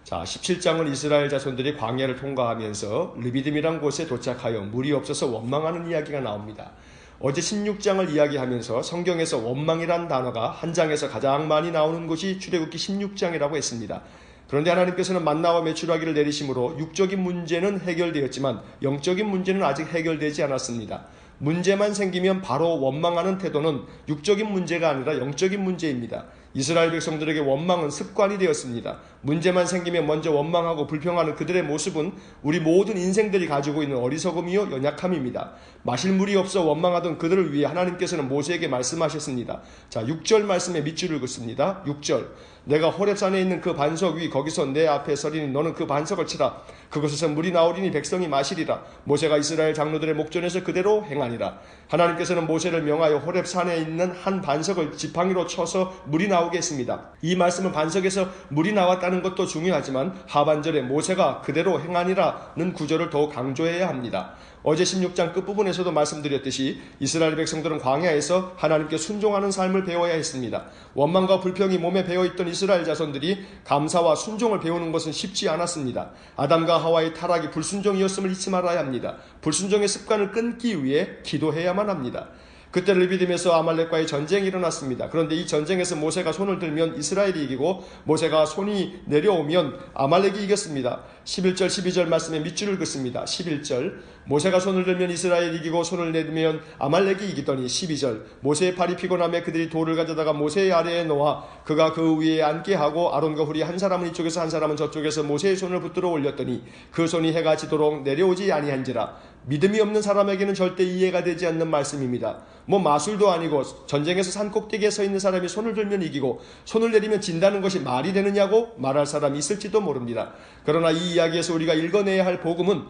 자, 17장은 이스라엘 자손들이 광야를 통과하면서 르비딤이란 곳에 도착하여 물이 없어서 원망하는 이야기가 나옵니다. 어제 16장을 이야기하면서 성경에서 원망이란 단어가 한 장에서 가장 많이 나오는 곳이 출애굽기 16장이라고 했습니다. 그런데 하나님께서는 만나와 메추라기를 내리심으로 육적인 문제는 해결되었지만 영적인 문제는 아직 해결되지 않았습니다. 문제만 생기면 바로 원망하는 태도는 육적인 문제가 아니라 영적인 문제입니다. 이스라엘 백성들에게 원망은 습관이 되었습니다. 문제만 생기면 먼저 원망하고 불평하는 그들의 모습은 우리 모든 인생들이 가지고 있는 어리석음이요 연약함입니다. 마실 물이 없어 원망하던 그들을 위해 하나님께서는 모세에게 말씀하셨습니다. 자, 6절 말씀에 밑줄을 긋습니다. 6절 내가 호렙산에 있는 그 반석 위 거기서 내 앞에 서리니 너는 그 반석을 치라. 그곳에서 물이 나오리니 백성이 마시리라. 모세가 이스라엘 장로들의 목전에서 그대로 행하니라. 하나님께서는 모세를 명하여 호렙산에 있는 한 반석을 지팡이로 쳐서 물이 나오게 했습니다. 이 말씀은 반석에서 물이 나왔다는 것도 중요하지만 하반절에 모세가 그대로 행하니라는 구절을 더욱 강조해야 합니다. 어제 16장 끝부분에서도 말씀드렸듯이 이스라엘 백성들은 광야에서 하나님께 순종하는 삶을 배워야 했습니다. 원망과 불평이 몸에 배어있던 이스라엘 자손들이 감사와 순종을 배우는 것은 쉽지 않았습니다. 아담과 하와의 타락이 불순종이었음을 잊지 말아야 합니다. 불순종의 습관을 끊기 위해 기도해야만 합니다. 그때 르비딤에서 아말렉과의 전쟁이 일어났습니다. 그런데 이 전쟁에서 모세가 손을 들면 이스라엘이 이기고 모세가 손이 내려오면 아말렉이 이겼습니다. 11절 12절 말씀에 밑줄을 긋습니다. 11절 모세가 손을 들면 이스라엘이 이기고 손을 내리면 아말렉이 이기더니 12절 모세의 팔이 피곤하며 그들이 돌을 가져다가 모세의 아래에 놓아 그가 그 위에 앉게 하고 아론과 훌이 한 사람은 이쪽에서 한 사람은 저쪽에서 모세의 손을 붙들어 올렸더니 그 손이 해가 지도록 내려오지 아니한지라. 믿음이 없는 사람에게는 절대 이해가 되지 않는 말씀입니다. 마술도 아니고 전쟁에서 산 꼭대기에 서 있는 사람이 손을 들면 이기고 손을 내리면 진다는 것이 말이 되느냐고 말할 사람이 있을지도 모릅니다. 그러나 이 이야기에서 우리가 읽어내야 할 복음은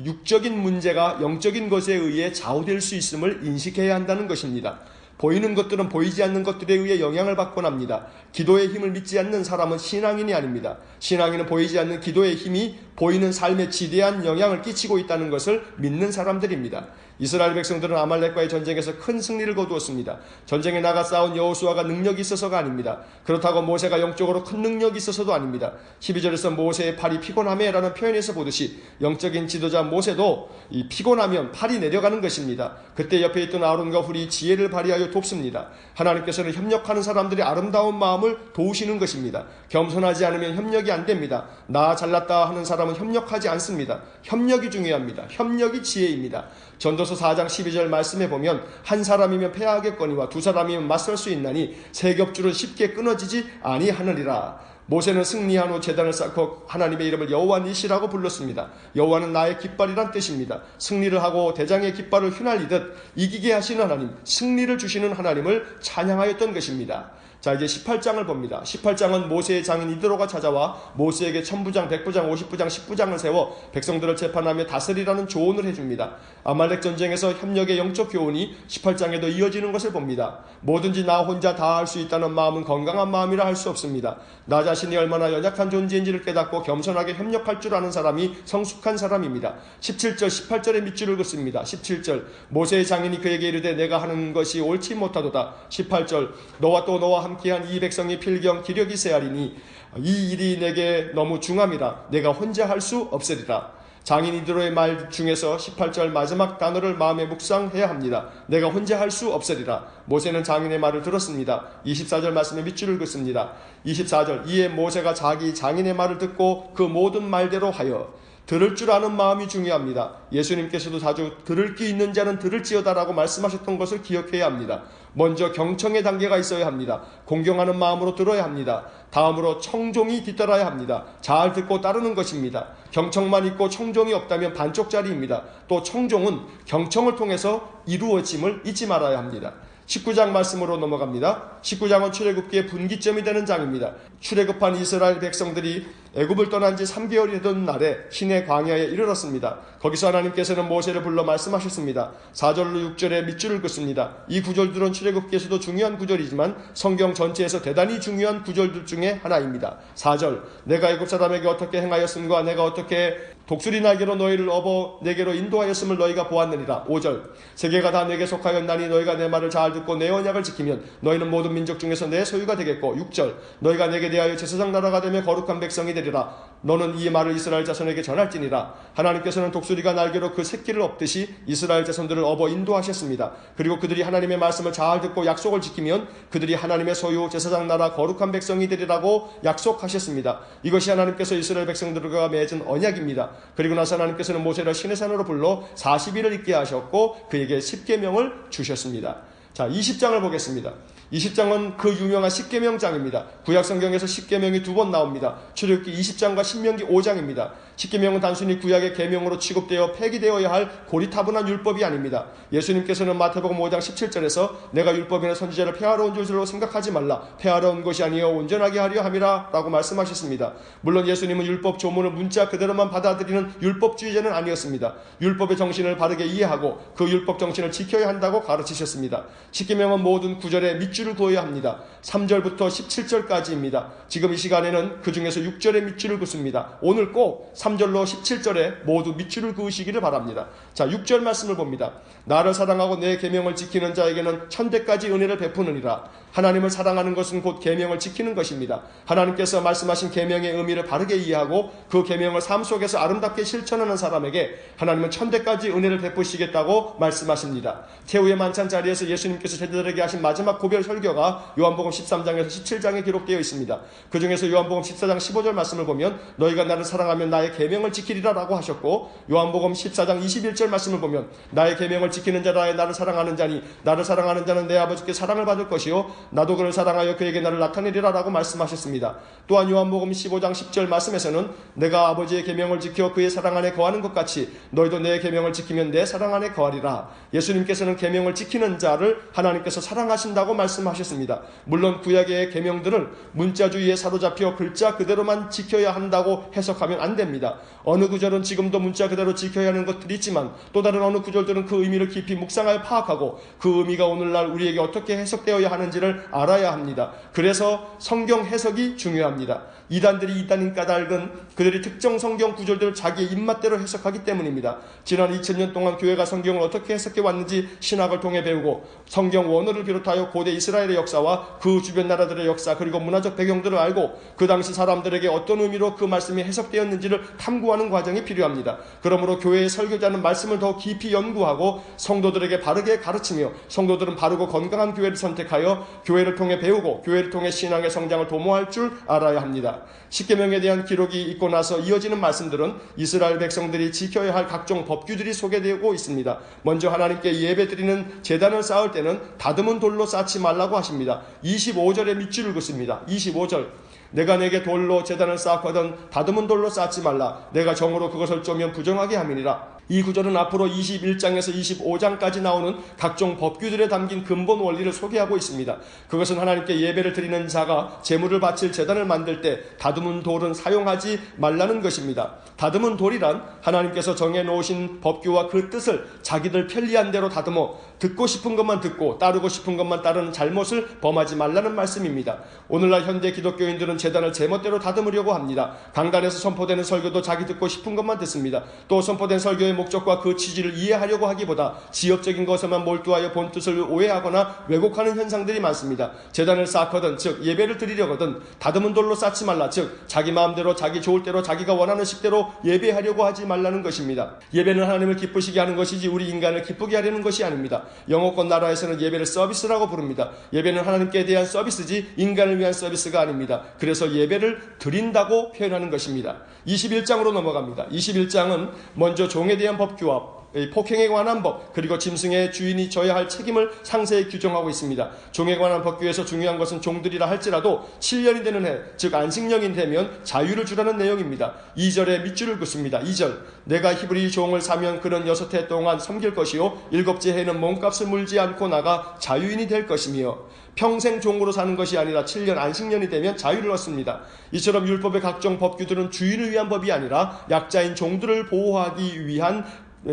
육적인 문제가 영적인 것에 의해 좌우될 수 있음을 인식해야 한다는 것입니다. 보이는 것들은 보이지 않는 것들에 의해 영향을 받곤 합니다. 기도의 힘을 믿지 않는 사람은 신앙인이 아닙니다. 신앙인은 보이지 않는 기도의 힘이 보이는 삶에 지대한 영향을 끼치고 있다는 것을 믿는 사람들입니다. 이스라엘 백성들은 아말렉과의 전쟁에서 큰 승리를 거두었습니다. 전쟁에 나가 싸운 여호수아가 능력이 있어서가 아닙니다. 그렇다고 모세가 영적으로 큰 능력이 있어서도 아닙니다. 12절에서 모세의 팔이 피곤하며 라는 표현에서 보듯이 영적인 지도자 모세도 이 피곤하면 팔이 내려가는 것입니다. 그때 옆에 있던 아론과 훌이 지혜를 발휘하여 돕습니다. 하나님께서는 협력하는 사람들이 아름다운 마음을 도우시는 것입니다. 겸손하지 않으면 협력이 안 됩니다. 나 잘났다 하는 사람은 협력하지 않습니다. 협력이 중요합니다. 협력이 지혜입니다. 전도서 4장 12절 말씀에 보면 한 사람이면 패하겠거니와 두 사람이면 맞설 수 있나니 세 겹줄은 쉽게 끊어지지 아니하느니라. 모세는 승리한 후 제단을 쌓고 하나님의 이름을 여호와 니시라고 불렀습니다. 여호와는 나의 깃발이란 뜻입니다. 승리를 하고 대장의 깃발을 휘날리듯 이기게 하시는 하나님, 승리를 주시는 하나님을 찬양하였던 것입니다. 자, 이제 18장을 봅니다. 18장은 모세의 장인 이드로가 찾아와 모세에게 천부장, 백부장, 50부장, 10부장을 세워 백성들을 재판하며 다스리라는 조언을 해줍니다. 아말렉 전쟁에서 협력의 영적 교훈이 18장에도 이어지는 것을 봅니다. 뭐든지 나 혼자 다 할 수 있다는 마음은 건강한 마음이라 할 수 없습니다. 나 자신이 얼마나 연약한 존재인지를 깨닫고 겸손하게 협력할 줄 아는 사람이 성숙한 사람입니다. 17절, 18절의 밑줄을 긋습니다. 17절 모세의 장인이 그에게 이르되 내가 하는 것이 옳지 못하도다. 18절 너와 또 너와 함께한 이 백성이 필경 기력이 세하리니 이 일이 내게 너무 중함이라. 내가 혼자 할 수 없으리라. 장인 이드로의 말 중에서 18절 마지막 단어를 마음에 묵상해야 합니다. 내가 혼자 할 수 없으리라. 모세는 장인의 말을 들었습니다. 24절 말씀에 밑줄을 긋습니다. 24절 이에 모세가 자기 장인의 말을 듣고 그 모든 말대로 하여 들을 줄 아는 마음이 중요합니다. 예수님께서도 자주 들을 귀 있는 자는 들을지어다라고 말씀하셨던 것을 기억해야 합니다. 먼저 경청의 단계가 있어야 합니다. 공경하는 마음으로 들어야 합니다. 다음으로 청종이 뒤따라야 합니다. 잘 듣고 따르는 것입니다. 경청만 있고 청종이 없다면 반쪽짜리입니다. 또 청종은 경청을 통해서 이루어짐을 잊지 말아야 합니다. 19장 말씀으로 넘어갑니다. 19장은 출애굽기의 분기점이 되는 장입니다. 출애굽한 이스라엘 백성들이 애굽을 떠난 지 3개월이 되던 날에 신의 광야에 이르렀습니다. 거기서 하나님께서는 모세를 불러 말씀하셨습니다. 4절로 6절에 밑줄을 긋습니다. 이 구절들은 출애굽기에서도 중요한 구절이지만 성경 전체에서 대단히 중요한 구절들 중에 하나입니다. 4절, 내가 애굽 사람에게 어떻게 행하였음과 내가 어떻게 독수리 날개로 너희를 업어 내게로 인도하였음을 너희가 보았느니라. 5절, 세계가 다 내게 속하였나니 너희가 내 말을 잘 듣고 내 언약을 지키면 너희는 모든 민족 중에서 내 소유가 되겠고. 6절, 너희가 내게 대하여 제사장 나라가 되며 거룩한 백성이 되리라. 너는 이 말을 이스라엘 자손에게 전할지니라. 하나님께서는 독수리가 날개로 그 새끼를 업듯이 이스라엘 자손들을 업어 인도하셨습니다. 그리고 그들이 하나님의 말씀을 잘 듣고 약속을 지키면 그들이 하나님의 소유 제사장 나라 거룩한 백성이 되리라고 약속하셨습니다. 이것이 하나님께서 이스라엘 백성들과 맺은 언약입니다. 그리고 나서 하나님께서는 모세를 시내산으로 불러 40일을 있게 하셨고 그에게 10계명을 주셨습니다. 자, 20장을 보겠습니다. 20장은 그 유명한 10계명장입니다. 구약성경에서 10계명이 2번 나옵니다. 출애굽기 20장과 신명기 5장입니다. 10계명은 단순히 구약의 계명으로 취급되어 폐기되어야 할 고리타분한 율법이 아닙니다. 예수님께서는 마태복음 5장 17절에서 내가 율법이나 선지자를 폐하러 온 줄로 생각하지 말라. 폐하러 온 것이 아니여 온전하게 하려 함이라 라고 말씀하셨습니다. 물론 예수님은 율법 조문을 문자 그대로만 받아들이는 율법주의자는 아니었습니다. 율법의 정신을 바르게 이해하고 그 율법 정신을 지켜야 한다고 가르치셨습니다. 10계명은 모든 구절에 밑줄을 그어야 합니다. 3절부터 17절까지입니다. 지금 이 시간에는 그 중에서 6절에 밑줄을 긋습니다. 오늘 꼭 3절로 17절에 모두 밑줄을 그으시기를 바랍니다. 자, 6절 말씀을 봅니다. 나를 사랑하고 내 계명을 지키는 자에게는 천대까지 은혜를 베푸느니라. 하나님을 사랑하는 것은 곧 계명을 지키는 것입니다. 하나님께서 말씀하신 계명의 의미를 바르게 이해하고 그 계명을 삶 속에서 아름답게 실천하는 사람에게 하나님은 천대까지 은혜를 베푸시겠다고 말씀하십니다. 태후의 만찬 자리에서 예수님께서 제자들에게 하신 마지막 고별 설교가 요한복음 13장에서 17장에 기록되어 있습니다. 그 중에서 요한복음 14장 15절 말씀을 보면 너희가 나를 사랑하면 나의 계명을 지키리라 라고 하셨고, 요한복음 14장 21절 말씀을 보면 나의 계명을 지키는 자라 나를 사랑하는 자니 나를 사랑하는 자는 내 아버지께 사랑을 받을 것이요 나도 그를 사랑하여 그에게 나를 나타내리라 라고 말씀하셨습니다. 또한 요한복음 15장 10절 말씀에서는 내가 아버지의 계명을 지켜 그의 사랑 안에 거하는 것 같이 너희도 내 계명을 지키면 내 사랑 안에 거하리라. 예수님께서는 계명을 지키는 자를 하나님께서 사랑하신다고 말씀하셨습니다. 물론 구약의 계명들을 문자주의에 사로잡혀 글자 그대로만 지켜야 한다고 해석하면 안 됩니다. 어느 구절은 지금도 문자 그대로 지켜야 하는 것들이 있지만 또 다른 어느 구절들은 그 의미를 깊이 묵상하여 파악하고 그 의미가 오늘날 우리에게 어떻게 해석되어야 하는지를 알아야 합니다. 그래서 성경 해석이 중요합니다. 이단들이 이단인 까닭은 그들이 특정 성경 구절들을 자기의 입맛대로 해석하기 때문입니다. 지난 2000년 동안 교회가 성경을 어떻게 해석해 왔는지 신학을 통해 배우고 성경 원어를 비롯하여 고대 이스라엘의 역사와 그 주변 나라들의 역사 그리고 문화적 배경들을 알고 그 당시 사람들에게 어떤 의미로 그 말씀이 해석되었는지를 탐구하는 과정이 필요합니다. 그러므로 교회의 설교자는 말씀을 더 깊이 연구하고 성도들에게 바르게 가르치며 성도들은 바르고 건강한 교회를 선택하여 교회를 통해 배우고 교회를 통해 신앙의 성장을 도모할 줄 알아야 합니다. 십계명에 대한 기록이 있고 나서 이어지는 말씀들은 이스라엘 백성들이 지켜야 할 각종 법규들이 소개되고 있습니다. 먼저 하나님께 예배드리는 제단을 쌓을 때는 다듬은 돌로 쌓지 말라고 하십니다. 25절에 밑줄을 긋습니다. 25절 내가 내게 돌로 제단을 쌓거든 다듬은 돌로 쌓지 말라. 내가 정으로 그것을 쪼면 부정하게 함이니라. 이 구절은 앞으로 21장에서 25장까지 나오는 각종 법규들에 담긴 근본 원리를 소개하고 있습니다. 그것은 하나님께 예배를 드리는 자가 제물을 바칠 제단을 만들 때 다듬은 돌은 사용하지 말라는 것입니다. 다듬은 돌이란 하나님께서 정해놓으신 법규와 그 뜻을 자기들 편리한 대로 다듬어 듣고 싶은 것만 듣고 따르고 싶은 것만 따르는 잘못을 범하지 말라는 말씀입니다. 오늘날 현대 기독교인들은 제단을 제멋대로 다듬으려고 합니다. 강단에서 선포되는 설교도 자기 듣고 싶은 것만 듣습니다. 또 선포된 설교의 목적과 그 취지를 이해하려고 하기보다 지엽적인 것에만 몰두하여 본 뜻을 오해하거나 왜곡하는 현상들이 많습니다. 제단을 쌓거든 즉 예배를 드리려거든 다듬은 돌로 쌓지 말라 즉 자기 마음대로 자기 좋을 대로 자기가 원하는 식대로 예배하려고 하지 말라는 것입니다. 예배는 하나님을 기쁘시게 하는 것이지 우리 인간을 기쁘게 하려는 것이 아닙니다. 영어권 나라에서는 예배를 서비스라고 부릅니다. 예배는 하나님께 대한 서비스지 인간을 위한 서비스가 아닙니다. 그래서 예배를 드린다고 표현하는 것입니다. 21장으로 넘어갑니다. 21장은 먼저 종에 대한 법규와 폭행에 관한 법, 그리고 짐승의 주인이 져야 할 책임을 상세히 규정하고 있습니다. 종에 관한 법규에서 중요한 것은 종들이라 할지라도 7년이 되는 해, 즉 안식년이 되면 자유를 주라는 내용입니다. 2절에 밑줄을 긋습니다. 2절, 내가 히브리 종을 사면 그는 6해 동안 섬길 것이요 7째 해는 몸값을 물지 않고 나가 자유인이 될 것이며, 평생 종으로 사는 것이 아니라 7년 안식년이 되면 자유를 얻습니다. 이처럼 율법의 각종 법규들은 주인을 위한 법이 아니라 약자인 종들을 보호하기 위한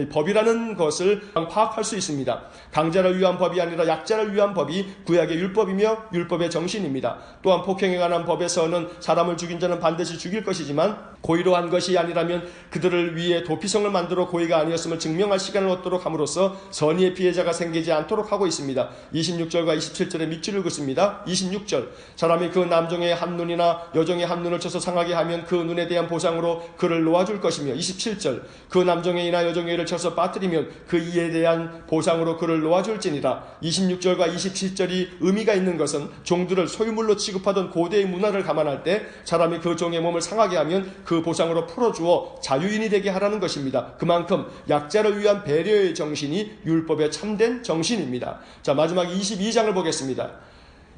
법이라는 것을 파악할 수 있습니다. 강자를 위한 법이 아니라 약자를 위한 법이 구약의 율법이며 율법의 정신입니다. 또한 폭행에 관한 법에서는 사람을 죽인 자는 반드시 죽일 것이지만 고의로 한 것이 아니라면 그들을 위해 도피성을 만들어 고의가 아니었음을 증명할 시간을 얻도록 함으로써 선의의 피해자가 생기지 않도록 하고 있습니다. 26절과 27절에 밑줄을 긋습니다. 26절, 사람이 그 남종의 한 눈이나 여종의 한 눈을 쳐서 상하게 하면 그 눈에 대한 보상으로 그를 놓아줄 것이며, 27절, 그 남종의 이나 여종의 이를 쳐서 빠뜨리면 그 이에 대한 보상으로 그를 놓아줄지니라. 26절과 27절이 의미가 있는 것은 종들을 소유물로 취급하던 고대의 문화를 감안할 때 사람이 그 종의 몸을 상하게 하면 그 보상으로 풀어주어 자유인이 되게 하라는 것입니다. 그만큼 약자를 위한 배려의 정신이 율법의 참된 정신입니다. 자, 마지막 22장을 보겠습니다.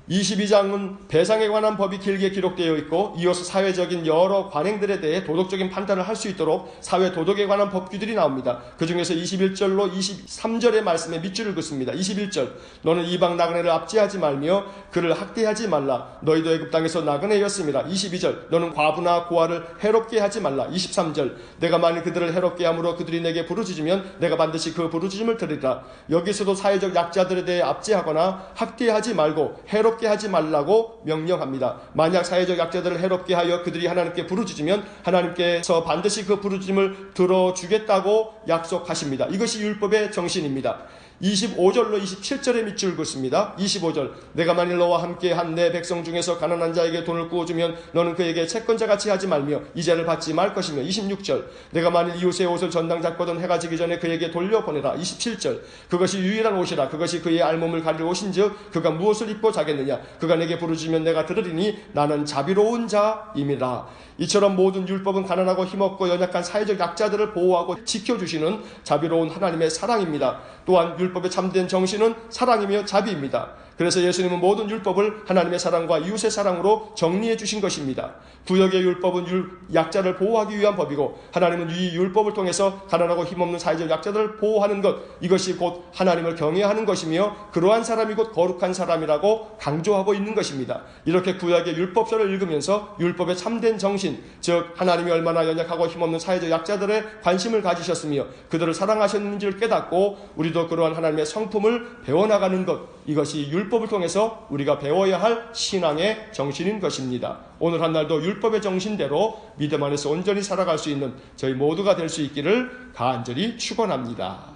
22장은 배상에 관한 법이 길게 기록되어 있고 이어서 사회적인 여러 관행들에 대해 도덕적인 판단을 할 수 있도록 사회 도덕에 관한 법규들이 나옵니다. 그 중에서 21절로 23절의 말씀에 밑줄을 긋습니다. 21절, 너는 이방 나그네를 압제하지 말며 그를 학대하지 말라. 너희도 애굽 땅에서 나그네였습니다. 22절, 너는 과부나 고아를 해롭게 하지 말라. 23절, 내가 만일 그들을 해롭게 함으로 그들이 내게 부르짖으면 내가 반드시 그 부르짖음을 들으리라. 여기서도 사회적 약자들에 대해 압제하거나 학대하지 말고 해롭게 하지 말라고 명령합니다. 만약 사회적 약자들을 해롭게 하여 그들이 하나님께 부르짖으면 하나님께서 반드시 그 부르짖음을 들어주겠다고 약속하십니다. 이것이 율법의 정신입니다. 25절로 27절에 밑줄 긋습니다. 25절, 내가 만일 너와 함께 한 내 백성 중에서 가난한 자에게 돈을 구워주면 너는 그에게 채권자같이 하지 말며 이자를 받지 말 것이며, 26절, 내가 만일 이웃의 옷을 전당 잡거든 해가 지기 전에 그에게 돌려보내라. 27절, 그것이 유일한 옷이라. 그것이 그의 알몸을 가릴 옷인즉 그가 무엇을 입고 자겠느냐. 그가 내게 부르짖으면 내가 들으리니 나는 자비로운 자임이라. 이처럼 모든 율법은 가난하고 힘없고 연약한 사회적 약자들을 보호하고 지켜주시는 자비로운 하나님의 사랑입니다. 또한 율법의 참된 정신은 사랑이며 자비입니다. 그래서 예수님은 모든 율법을 하나님의 사랑과 이웃의 사랑으로 정리해 주신 것입니다. 구약의 율법은 약자를 보호하기 위한 법이고 하나님은 이 율법을 통해서 가난하고 힘없는 사회적 약자들을 보호하는 것, 이것이 곧 하나님을 경외하는 것이며 그러한 사람이 곧 거룩한 사람이라고 강조하고 있는 것입니다. 이렇게 구약의 율법서를 읽으면서 율법의 참된 정신, 즉 하나님이 얼마나 연약하고 힘없는 사회적 약자들의 관심을 가지셨으며 그들을 사랑하셨는지를 깨닫고 우리도 그러한 하나님의 성품을 배워나가는 것, 이것이 율법을 통해서 우리가 배워야 할 신앙의 정신인 것입니다. 오늘 한 날도 율법의 정신대로 믿음 안에서 온전히 살아갈 수 있는 저희 모두가 될 수 있기를 간절히 축원합니다.